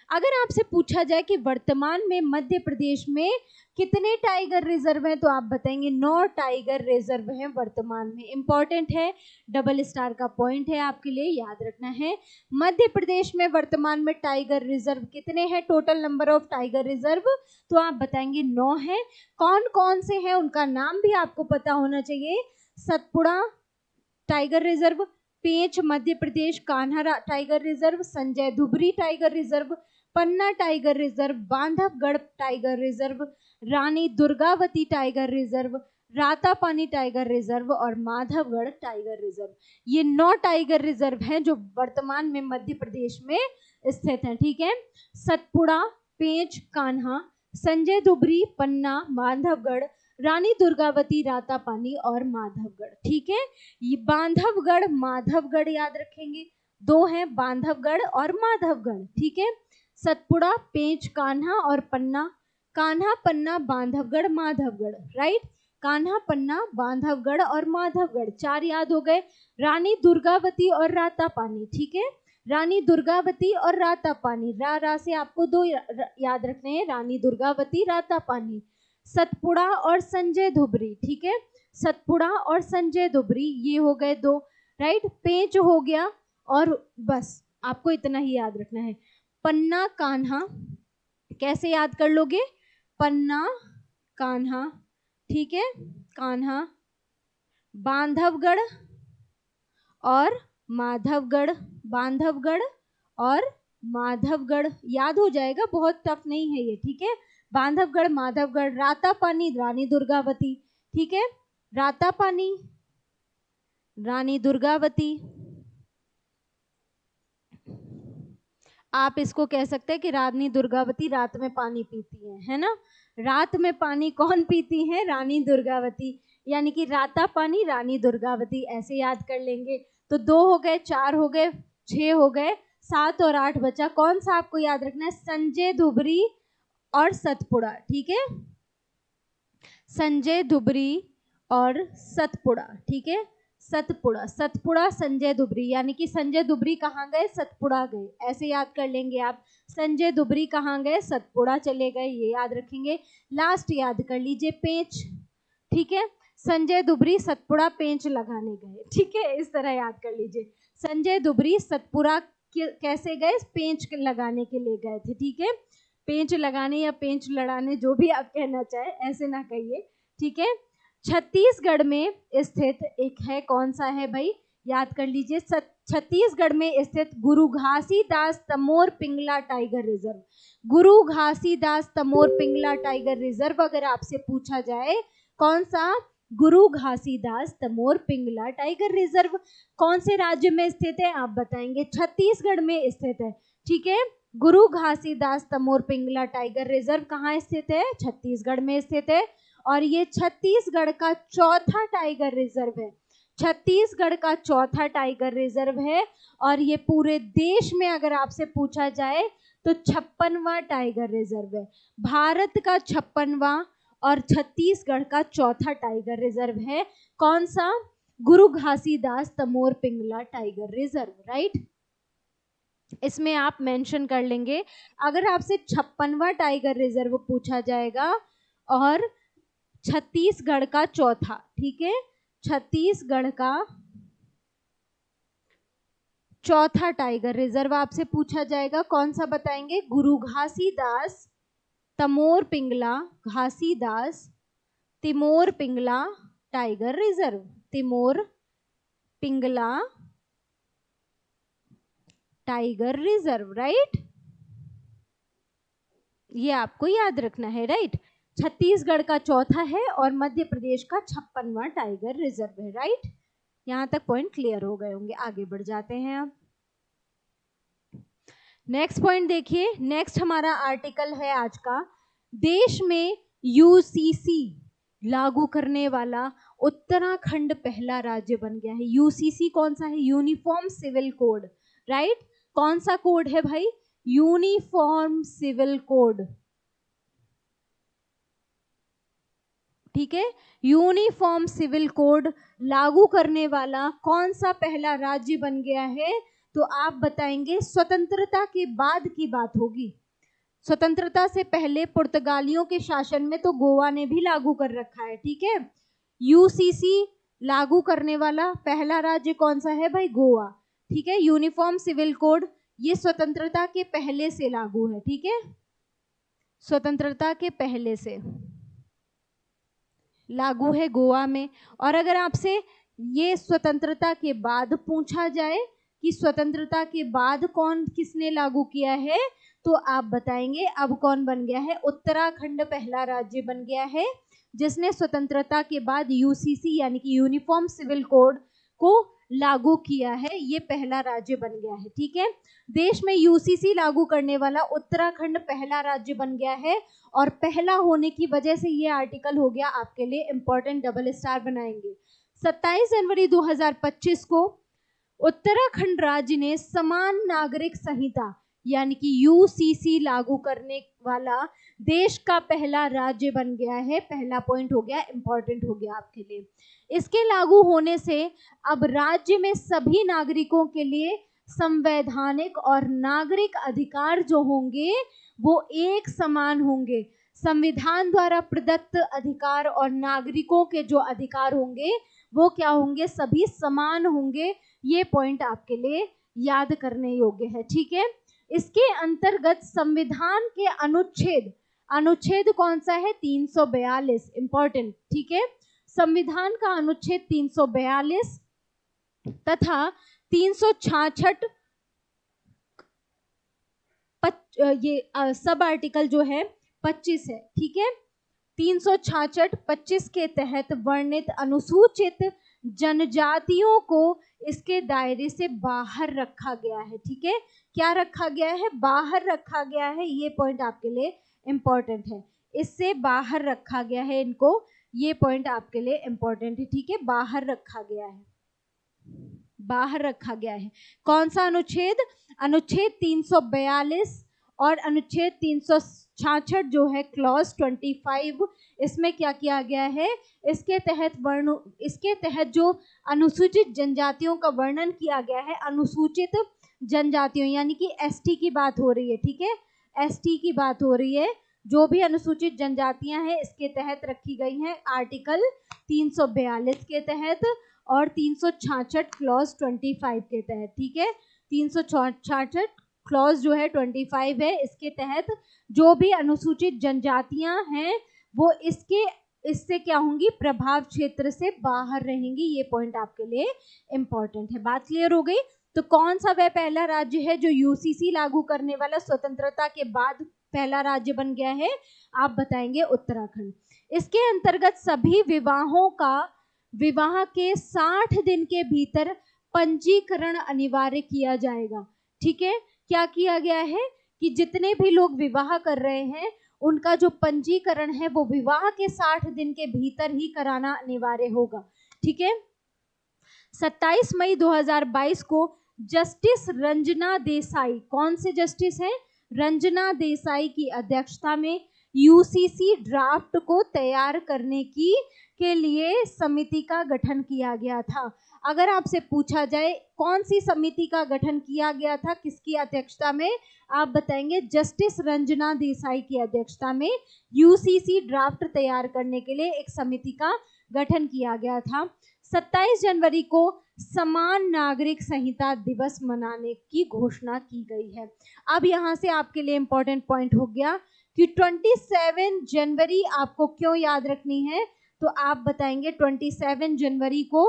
अगर आपसे पूछा जाए कि वर्तमान में मध्य प्रदेश में कितने टाइगर रिजर्व हैं तो आप बताएंगे 9 टाइगर रिजर्व हैं वर्तमान में। इंपॉर्टेंट है, डबल स्टार का पॉइंट है आपके लिए, याद रखना है। मध्य प्रदेश में वर्तमान में टाइगर रिजर्व कितने हैं, total number of tiger reserve, तो आप बताएंगे 9 हैं। कौन कौन से हैं उनका नाम भी आपको पता होना चाहिए। Satpura tiger reserve, Pench Madhya Pradesh Kanha tiger reserve, Sanjay Dhubri tiger reserve, Panna tiger reserve, Bandhavgarh tiger reserve, Rani Durgavati tiger reserve, Ratapani tiger reserve और माधवगढ़ टाइगर रिजर्व। ये 9 टाइगर रिजर्व हैं जो वर्तमान में मध्य प्रदेश में स्थित हैं, ठीक है। सतपुड़ा, पेंच, कान्हा, संजय धुबरी, पन्ना, बांधवगढ़, रानी दुर्गावती, रातापानी और माधवगढ़, ठीक है। ये बांधवगढ़ माधवगढ़ याद रखेंगे, 2 हैं बांधवगढ़ और माधवगढ़, ठीक है। सतपुड़ा, पेंच, कान्हा और पन्ना, कान्हा, पन्ना, बांधवगढ़, माधवगढ़, राइट। कान्हा, पन्ना, बांधवगढ़ और माधवगढ़ 4 याद हो गए। रानी दुर्गावती और रातापानी, ठीक है, रानी दुर्गावती और रातापानी, रा से आपको 2 याद रखने हैं, रानी दुर्गावती, रातापानी। सतपुड़ा और संजय धुबरी, ठीक है, सतपुड़ा और संजय दुबरी, ये हो गए 2, राइट। पेंच हो गया, और बस आपको इतना ही याद रखना है। पन्ना कान्हा कैसे याद कर लोगे? पन्ना कान्हा, ठीक है, कान्हा, बांधवगढ़ और माधवगढ़, बांधवगढ़ और माधवगढ़, याद हो जाएगा, बहुत टफ नहीं है ये, ठीक है। बांधवगढ़, माधवगढ़, रातापानी, रानी दुर्गावती, ठीक है, रातापानी, रानी दुर्गावती। आप इसको कह सकते हैं कि रानी दुर्गावती रात में पानी पीती है ना। रात में पानी कौन पीती है? रानी दुर्गावती, यानी कि राता पानी रानी दुर्गावती, ऐसे याद कर लेंगे। तो 2 हो गए, 4 हो गए, 6 हो गए, 7 और 8 बचा। कौन सा आपको याद रखना है? संजय दुबरी और सतपुड़ा, ठीक है, संजय दुबरी और सतपुड़ा, ठीक है, सतपुड़ा, सतपुड़ा संजय दुबरी, यानी कि संजय दुबरी कहाँ गए? सतपुड़ा गए, ऐसे याद कर लेंगे आप। संजय दुबरी कहाँ गए? सतपुड़ा चले गए, ये याद रखेंगे। लास्ट याद कर लीजिए, पेंच, ठीक है, संजय दुबरी सतपुड़ा पेंच लगाने गए, ठीक है, इस तरह याद कर लीजिए। संजय दुबरी सतपुड़ा कैसे गए? पेंच लगाने के लिए गए थे, ठीक है, पेंच लगाने या पेंच लड़ाने, जो भी आप कहना चाहे, ऐसे ना कहिए, ठीक है। छत्तीसगढ़ में स्थित एक है, कौन सा है भाई? याद कर लीजिए, छत्तीसगढ़ में स्थित गुरु घासीदास तमोर पिंगला टाइगर रिजर्व। गुरु घासीदास तमोर पिंगला टाइगर रिजर्व अगर आपसे पूछा जाए, कौन सा? गुरु घासीदास तमोर पिंगला टाइगर रिजर्व कौन से राज्य में स्थित है? आप बताएंगे। छत्तीसगढ़ में स्थित है, ठीक है। गुरु घासीदास तमोर पिंगला टाइगर रिजर्व कहाँ स्थित है? छत्तीसगढ़ में स्थित है, और ये छत्तीसगढ़ का चौथा टाइगर रिजर्व है। छत्तीसगढ़ का चौथा टाइगर रिजर्व है, और ये पूरे देश में अगर आपसे पूछा जाए तो 56वां टाइगर रिजर्व है। भारत का 56वां और छत्तीसगढ़ का चौथा टाइगर रिजर्व है। कौन सा? Guru Ghasidas Tamor Pingla tiger reserve, right. इसमें आप मेंशन कर लेंगे। अगर आपसे 56वां टाइगर रिजर्व पूछा जाएगा और छत्तीसगढ़ का चौथा, ठीक है, छत्तीसगढ़ का चौथा टाइगर रिजर्व आपसे पूछा जाएगा, कौन सा बताएंगे? Guru Ghasidas Tamor Pingla, Ghasidas Tamor Pingla tiger reserve, Tamor Pingla tiger reserve, right, ये आपको याद रखना है, राइट। छत्तीसगढ़ का चौथा है और मध्य प्रदेश का 56वां टाइगर रिजर्व है, राइट। यहां तक पॉइंट क्लियर हो गए होंगे, आगे बढ़ जाते हैं अब। नेक्स्ट पॉइंट देखिए, नेक्स्ट हमारा आर्टिकल है आज का, देश में यूसीसी लागू करने वाला उत्तराखंड पहला राज्य बन गया है। यूसीसी कौन सा है? Uniform civil code, right. कौन सा कोड है भाई? यूनिफॉर्म सिविल कोड, ठीक है। यूनिफॉर्म सिविल कोड लागू करने वाला कौन सा पहला राज्य बन गया है? तो आप बताएंगे स्वतंत्रता के बाद की बात होगी। स्वतंत्रता से पहले पुर्तगालियों के शासन में तो गोवा ने भी लागू कर रखा है, ठीक है। यूसीसी लागू करने वाला पहला राज्य कौन सा है भाई? गोवा, ठीक है। यूनिफॉर्म सिविल कोड ये स्वतंत्रता के पहले से लागू है, ठीक है, स्वतंत्रता के पहले से लागू है गोवा में। और अगर आपसे ये स्वतंत्रता के बाद पूछा जाए कि स्वतंत्रता के बाद कौन किसने लागू किया है, तो आप बताएंगे अब कौन बन गया है? उत्तराखंड पहला राज्य बन गया है जिसने स्वतंत्रता के बाद यूसीसी यानी कि यूनिफॉर्म सिविल कोड को लागू किया है, ये पहला राज्य बन गया है, ठीक है। देश में यूसीसी लागू करने वाला उत्तराखंड पहला राज्य बन गया है, और पहला होने की वजह से ये आर्टिकल हो गया आपके लिए इंपॉर्टेंट, डबल स्टार बनाएंगे। 27 जनवरी 2025 को उत्तराखंड राज्य ने समान नागरिक संहिता यानी कि यूसीसी लागू करने वाला देश का पहला राज्य बन गया है। पहला पॉइंट हो गया, इंपॉर्टेंट हो गया आपके लिए। इसके लागू होने से अब राज्य में सभी नागरिकों के लिए संवैधानिक और नागरिक अधिकार जो होंगे वो एक समान होंगे। संविधान द्वारा प्रदत्त अधिकार और नागरिकों के जो अधिकार होंगे वो क्या होंगे, सभी समान होंगे। ये पॉइंट आपके लिए याद करने योग्य है, ठीक है। इसके अंतर्गत संविधान के अनुच्छेद कौन सा है, 342, इंपॉर्टेंट, ठीक है। संविधान का अनुच्छेद 342 तथा 366 ये सब आर्टिकल जो है 25 है, ठीक है। 366 25 के तहत वर्णित अनुसूचित जनजातियों को इसके दायरे से बाहर रखा गया है, ठीक है। क्या रखा गया है, बाहर रखा गया है। ये पॉइंट आपके लिए इंपॉर्टेंट है, इससे बाहर रखा गया है इनको, ये पॉइंट आपके लिए इंपॉर्टेंट है, ठीक है। बाहर रखा गया है, बाहर रखा गया है। कौन सा अनुच्छेद, अनुच्छेद 342 और अनुच्छेद 366 जो है क्लॉज 25, इसमें क्या किया गया है, इसके तहत जो अनुसूचित जनजातियों का वर्णन किया गया है, अनुसूचित जनजातियों यानी कि एसटी की बात हो रही है, ठीक है। एसटी की बात हो रही है, जो भी अनुसूचित जनजातियां हैं इसके तहत रखी गई हैं आर्टिकल 342 के तहत और 366 क्लॉज 25 के तहत, ठीक है। 366 क्लॉज जो है 25 है, इसके तहत जो भी अनुसूचित जनजातियां हैं वो इससे क्या होंगी, प्रभाव क्षेत्र से बाहर रहेंगी। ये पॉइंट आपके लिए इंपॉर्टेंट है। बात क्लियर हो गई। तो कौन सा वह पहला राज्य है जो यूसीसी लागू करने वाला स्वतंत्रता के बाद पहला राज्य बन गया है, आप बताएंगे उत्तराखंड। इसके अंतर्गत सभी विवाह के 60 दिन के भीतर पंजीकरण अनिवार्य किया जाएगा, ठीक है। क्या किया गया है कि जितने भी लोग विवाह कर रहे हैं उनका जो पंजीकरण है वो विवाह के 60 दिन के भीतर ही कराना अनिवार्य होगा, ठीक है। 27 मई 2022 को जस्टिस रंजना देसाई, कौन से जस्टिस हैं, रंजना देसाई की अध्यक्षता में यूसीसी ड्राफ्ट को तैयार करने के लिए समिति का गठन किया गया था। अगर आपसे पूछा जाए कौन सी समिति का गठन किया गया था, किसकी अध्यक्षता में, आप बताएंगे जस्टिस रंजना देसाई की अध्यक्षता में यूसीसी ड्राफ्ट तैयार करने के लिए एक समिति का गठन किया गया था। 27 जनवरी को समान नागरिक संहिता दिवस मनाने की घोषणा की गई है। अब यहाँ से आपके लिए इंपॉर्टेंट पॉइंट हो गया कि 27 जनवरी आपको क्यों याद रखनी है, तो आप बताएंगे 27 जनवरी को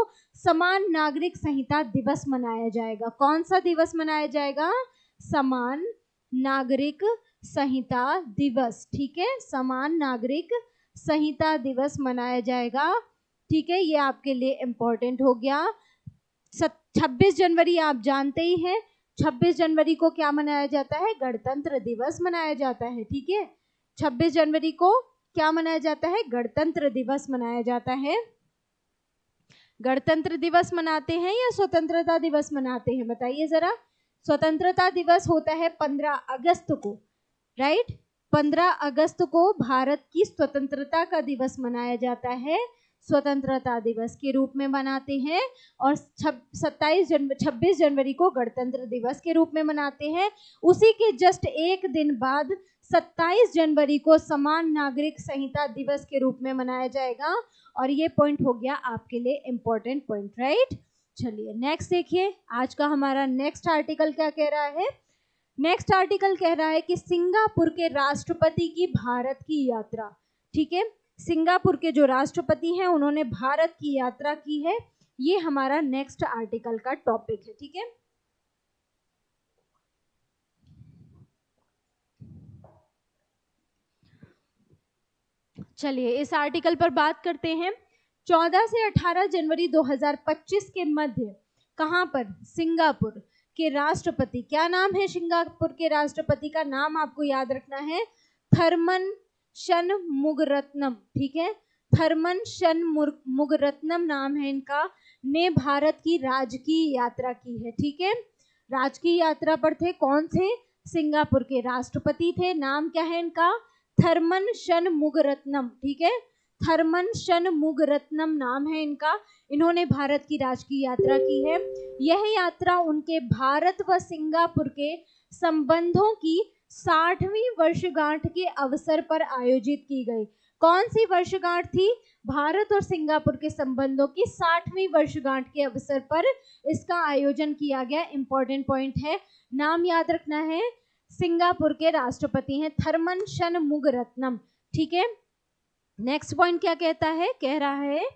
समान नागरिक संहिता दिवस मनाया जाएगा। कौन सा दिवस मनाया जाएगा, समान नागरिक संहिता दिवस, ठीक है। समान नागरिक संहिता दिवस मनाया जाएगा, ठीक है। ये आपके लिए इंपॉर्टेंट हो गया। 26 जनवरी आप जानते ही हैं, 26 जनवरी को क्या मनाया जाता है, गणतंत्र दिवस मनाया जाता है, ठीक है। 26 जनवरी को क्या मनाया जाता है, गणतंत्र दिवस मनाया जाता है। गणतंत्र दिवस मनाते हैं या स्वतंत्रता दिवस मनाते हैं, बताइए जरा। स्वतंत्रता दिवस होता है 15 अगस्त को, राइट। 15 अगस्त को भारत की स्वतंत्रता का दिवस मनाया जाता है, स्वतंत्रता दिवस के रूप में मनाते हैं। और 26 जनवरी को गणतंत्र दिवस के रूप में मनाते हैं। उसी के जस्ट एक दिन बाद 27 जनवरी को समान नागरिक संहिता दिवस के रूप में मनाया जाएगा। और ये पॉइंट हो गया आपके लिए इंपॉर्टेंट पॉइंट, राइट। चलिए नेक्स्ट देखिए, आज का हमारा नेक्स्ट आर्टिकल क्या कह रहा है। नेक्स्ट आर्टिकल कह रहा है कि सिंगापुर के राष्ट्रपति की भारत की यात्रा, ठीक है। सिंगापुर के जो राष्ट्रपति हैं उन्होंने भारत की यात्रा की है। ये हमारा नेक्स्ट आर्टिकल का टॉपिक है, ठीक है। चलिए इस आर्टिकल पर बात करते हैं। 14 से 18 जनवरी 2025 के मध्य कहां पर, सिंगापुर के राष्ट्रपति, क्या नाम है सिंगापुर के राष्ट्रपति का, नाम आपको याद रखना है, थरमन शनमुगरत्नम, ठीक है। थरमन शनमुगरत्नम नाम है इनका, ने भारत की राजकीय यात्रा की है, ठीक है। राजकीय यात्रा पर थे, कौन थे, सिंगापुर के राष्ट्रपति थे। नाम क्या है इनका, थरमन शनमुगरत्नम, ठीक है। थरमन शनमुगरत्नम नाम है इनका। इन्होंने भारत की राजकीय यात्रा की है। यह यात्रा उनके भारत व सिंगापुर के संबंधों की 60वीं वर्षगांठ के अवसर पर आयोजित की गई। कौन सी वर्षगांठ थी? भारत और सिंगापुर के संबंधों की 60वीं वर्षगांठ के अवसर पर इसका आयोजन किया गया। इंपॉर्टेंट पॉइंट है, नाम याद रखना है। सिंगापुर के राष्ट्रपति हैं थरमन शनमुगरत्नम। ठीक है, नेक्स्ट पॉइंट क्या कहता है? कह रहा है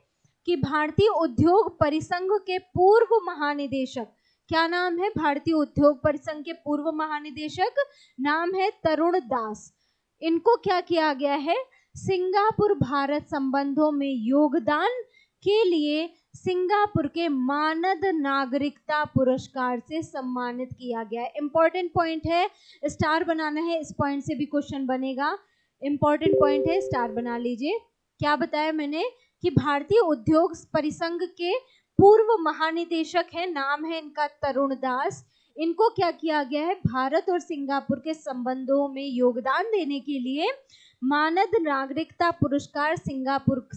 कि भारतीय उद्योग परिसंघ के पूर्व महानिदेशक, क्या नाम है? भारतीय उद्योग परिसंघ के पूर्व महानिदेशक नाम है तरुण दास। इनको क्या किया गया है? सिंगापुर भारत संबंधों में योगदान के लिए सिंगापुर के मानद नागरिकता पुरस्कार से सम्मानित किया गया है। इंपॉर्टेंट पॉइंट है, स्टार बनाना है, इस पॉइंट से भी क्वेश्चन बनेगा। इंपॉर्टेंट पॉइंट है, स्टार बना लीजिए। क्या बताया मैंने? कि भारतीय उद्योग परिसंघ के पूर्व महानिदेशक है, नाम है इनका तरुण दास। इनको क्या किया गया है? भारत और सिंगापुर के संबंधों में योगदान देने के लिए मानद नागरिकता पुरस्कार सिंगापुर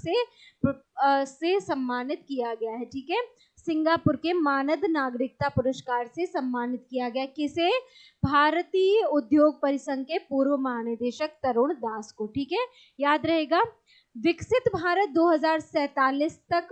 से सम्मानित किया गया है। ठीक है, सिंगापुर के मानद नागरिकता पुरस्कार से सम्मानित किया गया। किसे? भारतीय उद्योग परिसंघ के पूर्व महानिदेशक तरुण दास को। ठीक है, याद रहेगा। विकसित भारत 2047 तक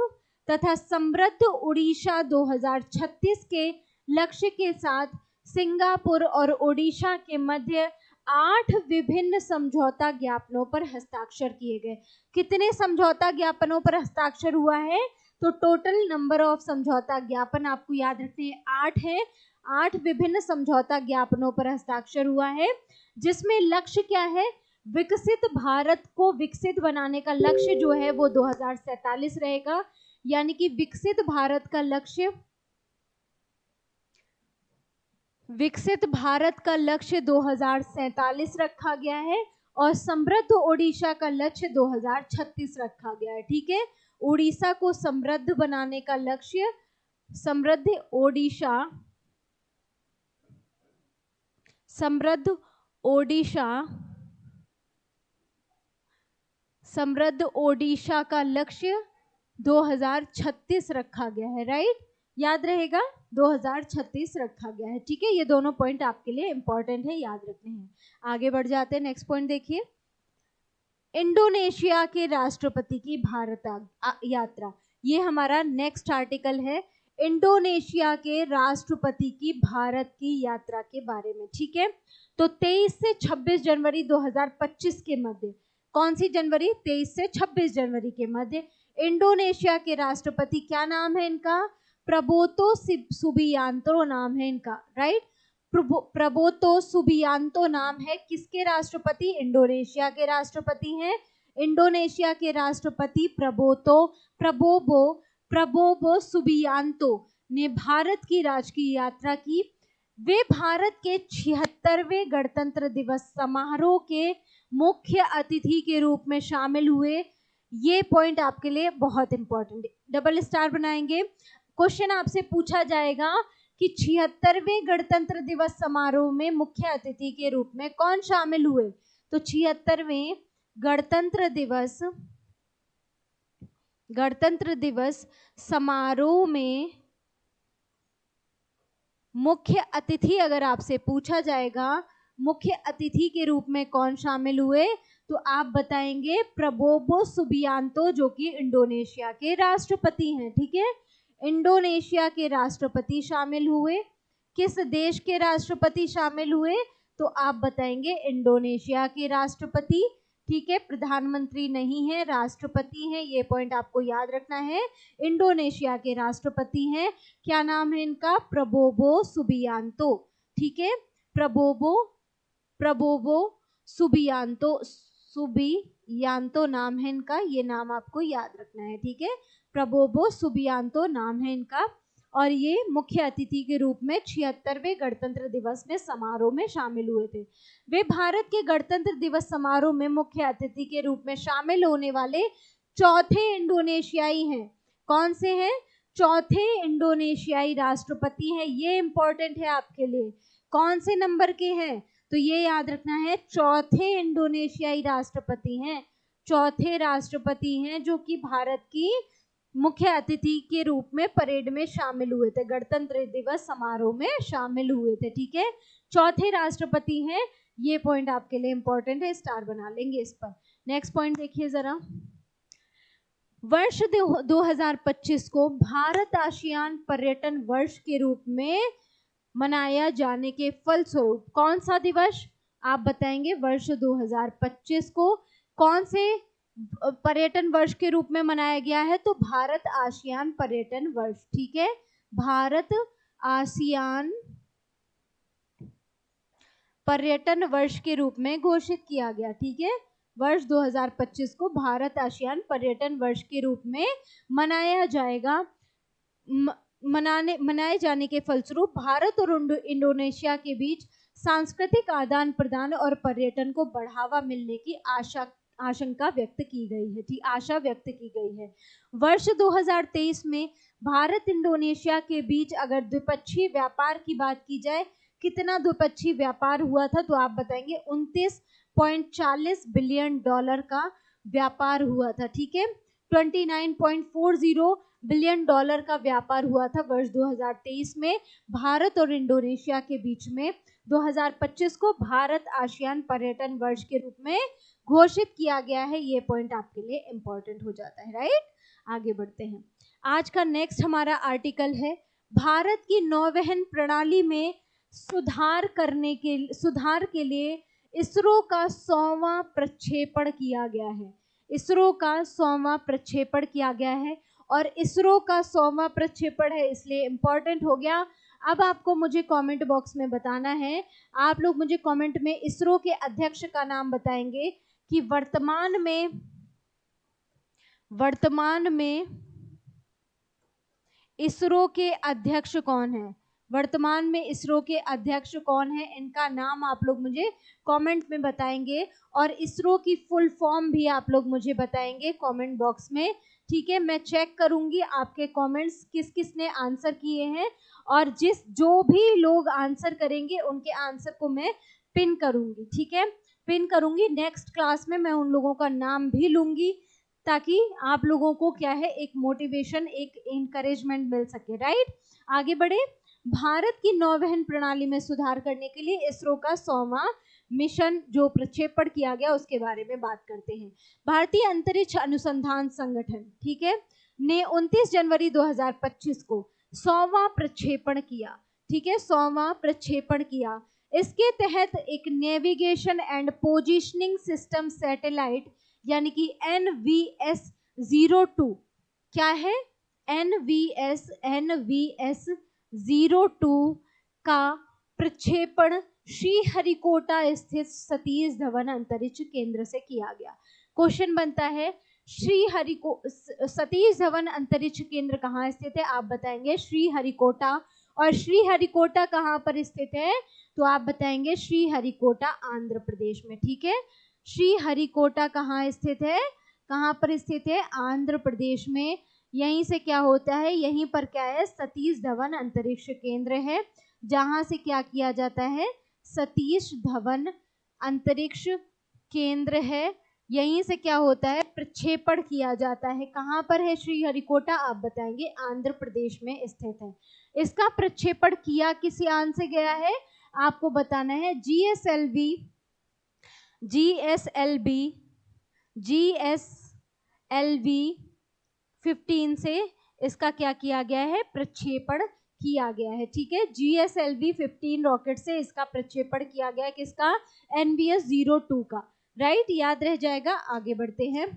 तथा समृद्ध उड़ीसा 2036 के लक्ष्य के साथ सिंगापुर और ओडिशा के मध्य 8 विभिन्न समझौता ज्ञापनों पर हस्ताक्षर किए गए। कितने समझौता ज्ञापनों पर हस्ताक्षर हुआ है? तो टोटल नंबर ऑफ समझौता ज्ञापन आपको याद रखने हैं, 8 है। 8 विभिन्न समझौता ज्ञापनों पर हस्ताक्षर हुआ है, जिसमें लक्ष्य क्या है? विकसित भारत को विकसित बनाने का लक्ष्य जो है वो 2047 रहेगा। यानी कि विकसित भारत का लक्ष्य 2047 रखा गया है और समृद्ध ओडिशा का लक्ष्य 2036 रखा गया है। ठीक है, ओडिशा को समृद्ध बनाने का लक्ष्य, समृद्ध ओडिशा का लक्ष्य 2036 रखा गया है। राइट, याद रहेगा, 2036 रखा गया है। ठीक है, ये दोनों पॉइंट आपके लिए इंपॉर्टेंट है, याद रखने हैं। आगे बढ़ जाते हैं, नेक्स्ट पॉइंट देखिए। इंडोनेशिया के राष्ट्रपति की भारत यात्रा, ये हमारा नेक्स्ट आर्टिकल है, इंडोनेशिया के राष्ट्रपति की भारत की यात्रा के बारे में। ठीक है, तो 23 से 26 जनवरी 2025 के मध्य, कौन सी जनवरी? 23 से 26 जनवरी के मध्य इंडोनेशिया के राष्ट्रपति, क्या नाम है इनका? प्रबोतो सुबियांतो नाम है इनका। राइट, प्रबोतो सुबियांतो नाम है किसके राष्ट्रपति? इंडोनेशिया के राष्ट्रपति हैं। इंडोनेशिया के राष्ट्रपति प्रबोवो सुबियांतो ने भारत की राजकीय यात्रा की। वे भारत के 76वें गणतंत्र दिवस समारोह के मुख्य अतिथि के रूप में शामिल हुए। ये पॉइंट आपके लिए बहुत इंपॉर्टेंट है, डबल स्टार बनाएंगे। क्वेश्चन आपसे पूछा जाएगा कि 76वें गणतंत्र दिवस समारोह में मुख्य अतिथि के रूप में कौन शामिल हुए? तो 76वें गणतंत्र दिवस समारोह में मुख्य अतिथि, अगर आपसे पूछा जाएगा मुख्य अतिथि के रूप में कौन शामिल हुए, तो आप बताएंगे प्रबोवो सुबियांतो, जो कि इंडोनेशिया के राष्ट्रपति हैं। ठीक है, इंडोनेशिया के राष्ट्रपति शामिल हुए। किस देश के राष्ट्रपति शामिल हुए? तो आप बताएंगे इंडोनेशिया के राष्ट्रपति। ठीक है, प्रधानमंत्री नहीं है, राष्ट्रपति हैं, ये पॉइंट आपको याद रखना है। इंडोनेशिया के राष्ट्रपति हैं, क्या नाम है इनका? Prabowo Subianto. ठीक है, प्रबोवो सुबियांतो नाम है इनका, ये नाम आपको याद रखना है। ठीक है, प्रबोवो सुबियांतो नाम है इनका, और ये मुख्य अतिथि के रूप में 76वें गणतंत्र दिवस में समारोह में शामिल हुए थे। वे भारत के गणतंत्र दिवस समारोह में मुख्य अतिथि के रूप में शामिल होने वाले चौथे इंडोनेशियाई हैं। कौन से हैं? चौथे इंडोनेशियाई राष्ट्रपति हैं। ये इंपॉर्टेंट है आपके लिए, कौन से नंबर के हैं? तो ये याद रखना है, चौथे इंडोनेशियाई राष्ट्रपति हैं। चौथे राष्ट्रपति हैं जो कि भारत की मुख्य अतिथि के रूप में परेड में शामिल हुए थे, गणतंत्र दिवस समारोह में शामिल हुए थे। ठीक है, चौथे राष्ट्रपति हैं ये पॉइंट आपके लिए इंपॉर्टेंट है, स्टार बना लेंगे इस पर। नेक्स्ट पॉइंट देखिए जरा, वर्ष 2025 को भारत आसियान पर्यटन वर्ष के रूप में मनाया जाने के फलस्वरूप कौन सा दिवस आप बताएंगे? वर्ष 2025 को कौन से पर्यटन वर्ष के रूप में मनाया गया है? तो भारत आसियान पर्यटन वर्ष, ठीक है, भारत आसियान पर्यटन वर्ष के रूप में घोषित किया गया, ठीक है। वर्ष 2025 को भारत आसियान पर्यटन वर्ष के रूप में मनाया जाएगा। मनाए जाने के फलस्वरूप भारत और इंडोनेशिया के बीच सांस्कृतिक आदान प्रदान और पर्यटन को बढ़ावा मिलने की आशंका व्यक्त की गई है, ठीक, आशा व्यक्त की गई है। वर्ष 2023 में भारत इंडोनेशिया के बीच अगर द्विपक्षीय व्यापार की बात की जाए, कितना द्विपक्षीय व्यापार हुआ था? तो आप बताएंगे 29.40 बिलियन डॉलर का व्यापार हुआ था, ठीक है। 29.40 बिलियन डॉलर का व्यापार हुआ था वर्ष 2023 में भारत और इंडोनेशिया के बीच में। 2025 को भारत आसियान पर्यटन वर्ष के रूप में घोषित किया गया है। ये पॉइंट आपके लिए इंपॉर्टेंट हो जाता है, राइट। आगे बढ़ते हैं। आज का नेक्स्ट हमारा आर्टिकल है, भारत की नौवहन प्रणाली में सुधार के लिए इसरो का 100वां प्रक्षेपण किया गया है। इसरो का 100वां प्रक्षेपण किया गया है और इसरो का 100वां प्रक्षेपण है इसलिए इंपॉर्टेंट हो गया। अब आपको मुझे कमेंट बॉक्स में बताना है, आप लोग मुझे कमेंट में इसरो के अध्यक्ष का नाम बताएंगे कि वर्तमान में इसरो के अध्यक्ष कौन है। वर्तमान में इसरो के अध्यक्ष कौन है, इनका नाम आप लोग मुझे कमेंट में बताएंगे और इसरो की फुल फॉर्म भी आप लोग मुझे बताएंगे कमेंट बॉक्स में, ठीक है। मैं चेक करूंगी आपके कमेंट्स किस किस ने आंसर किए हैं और जो भी लोग आंसर करेंगे उनके आंसर को मैं पिन करूंगी, ठीक है, पिन करूंगी। नेक्स्ट क्लास में मैं उन लोगों का नाम भी लूंगी ताकि आप लोगों को क्या है, एक मोटिवेशन, एक इंकरेजमेंट मिल सके, राइट। आगे बढ़े। भारत की नौवहन प्रणाली में सुधार करने के लिए इसरो का 100वां मिशन जो प्रक्षेपण किया गया उसके बारे में बात करते हैं। भारतीय अंतरिक्ष अनुसंधान संगठन, ठीक है, ने 29 जनवरी 2025 को 100वां प्रक्षेपण किया, ठीक है, 100वां प्रक्षेपण किया। इसके तहत एक navigation and positioning system satellite यानी कि NVS-02, क्या है? NVS-02 का प्रक्षेपण श्रीहरिकोटा स्थित सतीश धवन अंतरिक्ष केंद्र से किया गया। क्वेश्चन बनता है, सतीश धवन अंतरिक्ष केंद्र कहाँ स्थित है? आप बताएंगे श्रीहरिकोटा। और श्रीहरिकोटा कहाँ पर स्थित है? तो आप बताएंगे श्रीहरिकोटा आंध्र प्रदेश में, ठीक है। श्रीहरिकोटा कहाँ स्थित है? कहाँ पर स्थित है? आंध्र प्रदेश में। यहीं से क्या होता है, यहीं पर क्या है, सतीश धवन अंतरिक्ष केंद्र है, जहां से क्या किया जाता है, सतीश धवन अंतरिक्ष केंद्र है, यहीं से क्या होता है, प्रक्षेपण किया जाता है। कहाँ पर है श्रीहरिकोटा? आप बताएंगे आंध्र प्रदेश में स्थित है। इसका प्रक्षेपण किया किस यान से गया है? आपको बताना है GSLV 15 से इसका क्या किया गया है, प्रक्षेपण किया गया है, ठीक है। GSLV 15 रॉकेट से इसका प्रक्षेपण किया गया है, किसका? NVS-02 का, राइट, याद रह जाएगा। आगे बढ़ते हैं।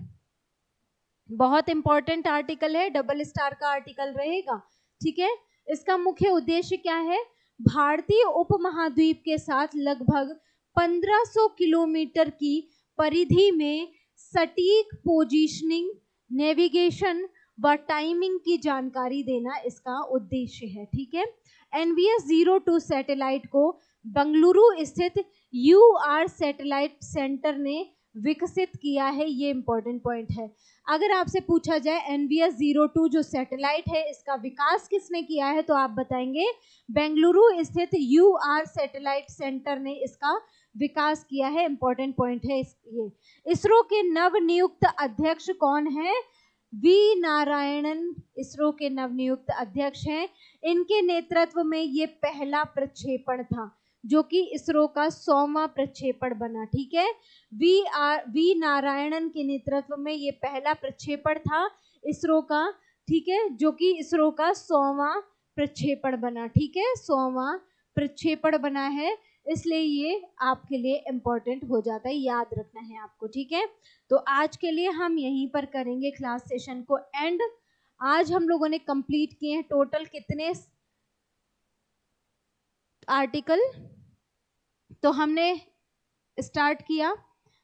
बहुत इंपॉर्टेंट आर्टिकल है, डबल स्टार का आर्टिकल रहेगा, ठीक है। इसका मुख्य उद्देश्य क्या है? भारतीय उपमहाद्वीप के साथ लगभग 1500 किलोमीटर की परिधि में सटीक पोजीशनिंग, नेविगेशन व टाइमिंग की जानकारी देना इसका उद्देश्य है, ठीक है। NVS-02 सैटेलाइट को बंगलुरु स्थित UR सैटेलाइट सेंटर ने विकसित किया है। ये इंपॉर्टेंट पॉइंट है। अगर आपसे पूछा जाए NVS-02 जो सैटेलाइट है इसका विकास किसने किया है, तो आप बताएंगे बेंगलुरु स्थित UR सैटेलाइट सेंटर ने इसका विकास किया है। इंपॉर्टेंट पॉइंट है ये। इसरो के नवनियुक्त अध्यक्ष कौन है? V नारायणन इसरो के नवनियुक्त अध्यक्ष हैं। इनके नेतृत्व में ये पहला प्रक्षेपण था। जो कि इसरो का 100वां प्रक्षेपण बना। ठीक है, वी नारायणन के नेतृत्व में ये पहला प्रक्षेपण था इसरो का। ठीक है, जो कि इसरो का 100वां प्रक्षेपण बना। ठीक है, 100वां प्रक्षेपण बना है, इसलिए ये आपके लिए इम्पोर्टेंट हो जाता है, याद रखना है आपको। ठीक है, तो आज के लिए हम यहीं पर करेंगे क्लास सेशन को एंड। आज हम लोगों ने कंप्लीट किए हैं टोटल कितने आर्टिकल? तो हमने स्टार्ट किया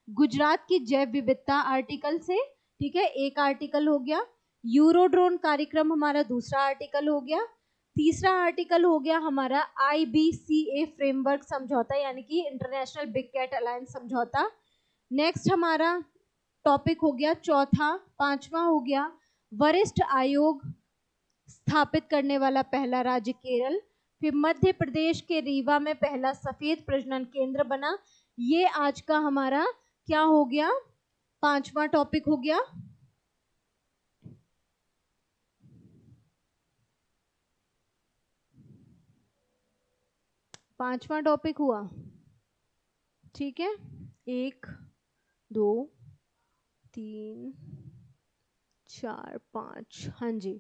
गुजरात की जैव विविधता आर्टिकल से। ठीक है, एक आर्टिकल हो गया। यूरोड्रोन कार्यक्रम हमारा दूसरा आर्टिकल हो गया। तीसरा आर्टिकल हो गया हमारा IBCA फ्रेमवर्क समझौता, यानी कि इंटरनेशनल बिग कैट अलायंस समझौता। नेक्स्ट हमारा टॉपिक हो गया चौथा। पांचवा हो गया वरिष्ठ आयोग स्थापित करने वाला पहला राज्य केरल। फिर मध्य प्रदेश के रीवा में पहला सफेद प्रजनन केंद्र बना। ये आज का हमारा क्या हो गया? पांचवा टॉपिक हो गया। पांचवा टॉपिक हुआ। ठीक है, 1 2 3 4 5, हाँ जी।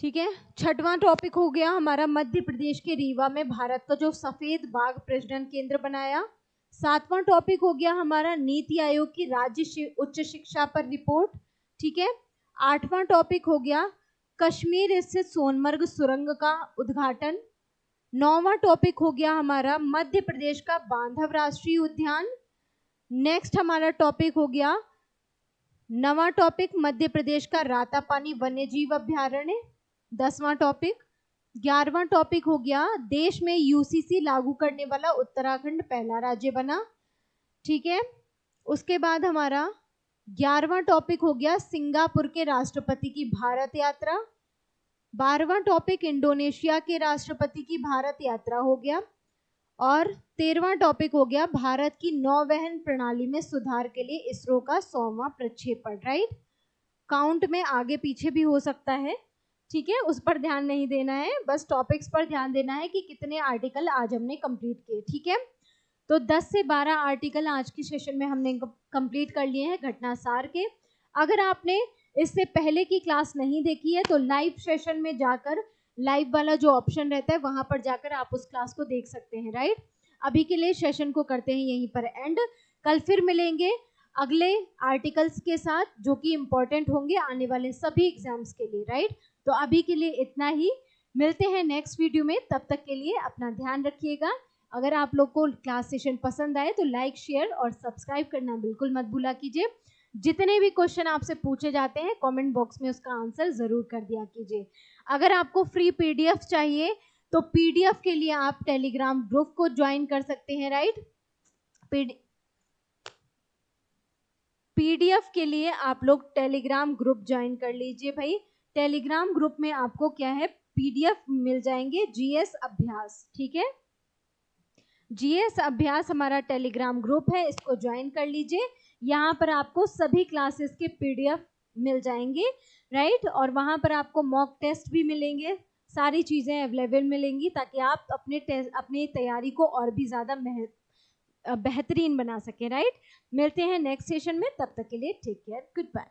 ठीक है, छठवां टॉपिक हो गया हमारा मध्य प्रदेश के रीवा में भारत का जो सफेद बाघ प्रजनन केंद्र बनाया। सातवां टॉपिक हो गया हमारा नीति आयोग की राज्य उच्च शिक्षा पर रिपोर्ट। ठीक है, आठवां टॉपिक हो गया कश्मीर स्थित सोनमर्ग सुरंग का उद्घाटन। नौवां टॉपिक हो गया हमारा मध्य प्रदेश का बांधव राष्ट्रीय उद्यान। नेक्स्ट हमारा टॉपिक हो गया नवा टॉपिक मध्य प्रदेश का रातापानी वन्य जीव अभ्यारण्य। 10वां टॉपिक। 11वां टॉपिक हो गया देश में UCC लागू करने वाला उत्तराखंड पहला राज्य बना। ठीक है, उसके बाद हमारा 11वां टॉपिक हो गया सिंगापुर के राष्ट्रपति की भारत यात्रा। 12वां टॉपिक इंडोनेशिया के राष्ट्रपति की भारत यात्रा हो गया। और 13वां टॉपिक हो गया भारत की नौवहन प्रणाली में सुधार के लिए इसरो का 100वां प्रक्षेपण। राइट, काउंट में आगे पीछे भी हो सकता है। ठीक है, उस पर ध्यान नहीं देना है, बस टॉपिक्स पर ध्यान देना है कि कितने आर्टिकल आज हमने कंप्लीट किए। ठीक है, तो 10 से 12 आर्टिकल आज की सेशन में हमने कंप्लीट कर लिए हैं घटना सार के। अगर आपने इससे पहले की क्लास नहीं देखी है तो लाइव सेशन में जाकर लाइव वाला जो ऑप्शन रहता है वहां पर जाकर आप उस क्लास को देख सकते हैं। राइट, अभी के लिए सेशन को करते हैं यहीं पर एंड। कल फिर मिलेंगे अगले आर्टिकल्स के साथ जो कि इम्पोर्टेंट होंगे आने वाले सभी एग्जाम्स के लिए। राइट, तो अभी के लिए इतना ही, मिलते हैं नेक्स्ट वीडियो में। तब तक के लिए अपना ध्यान रखिएगा। अगर आप लोग को क्लास सेशन पसंद आए तो लाइक शेयर और सब्सक्राइब करना बिल्कुल मत भूला कीजिए। जितने भी क्वेश्चन आपसे पूछे जाते हैं कमेंट बॉक्स में उसका आंसर जरूर कर दिया कीजिए। अगर आपको फ्री PDF चाहिए तो PDF के लिए आप टेलीग्राम ग्रुप को ज्वाइन कर सकते हैं। राइट, PDF के लिए आप लोग टेलीग्राम ग्रुप ज्वाइन कर लीजिए भाई। टेलीग्राम ग्रुप में आपको क्या है PDF मिल जाएंगे GS अभ्यास। ठीक है, GS अभ्यास हमारा टेलीग्राम ग्रुप है, इसको ज्वाइन कर लीजिए। यहाँ पर आपको सभी क्लासेस के PDF मिल जाएंगे। राइट, और वहाँ पर आपको मॉक टेस्ट भी मिलेंगे, सारी चीज़ें अवेलेबल मिलेंगी ताकि आप अपनी तैयारी को और भी ज़्यादा बेहतरीन बना सकें। राइट, मिलते हैं नेक्स्ट सेशन में, तब तक के लिए टेक केयर, गुड बाय।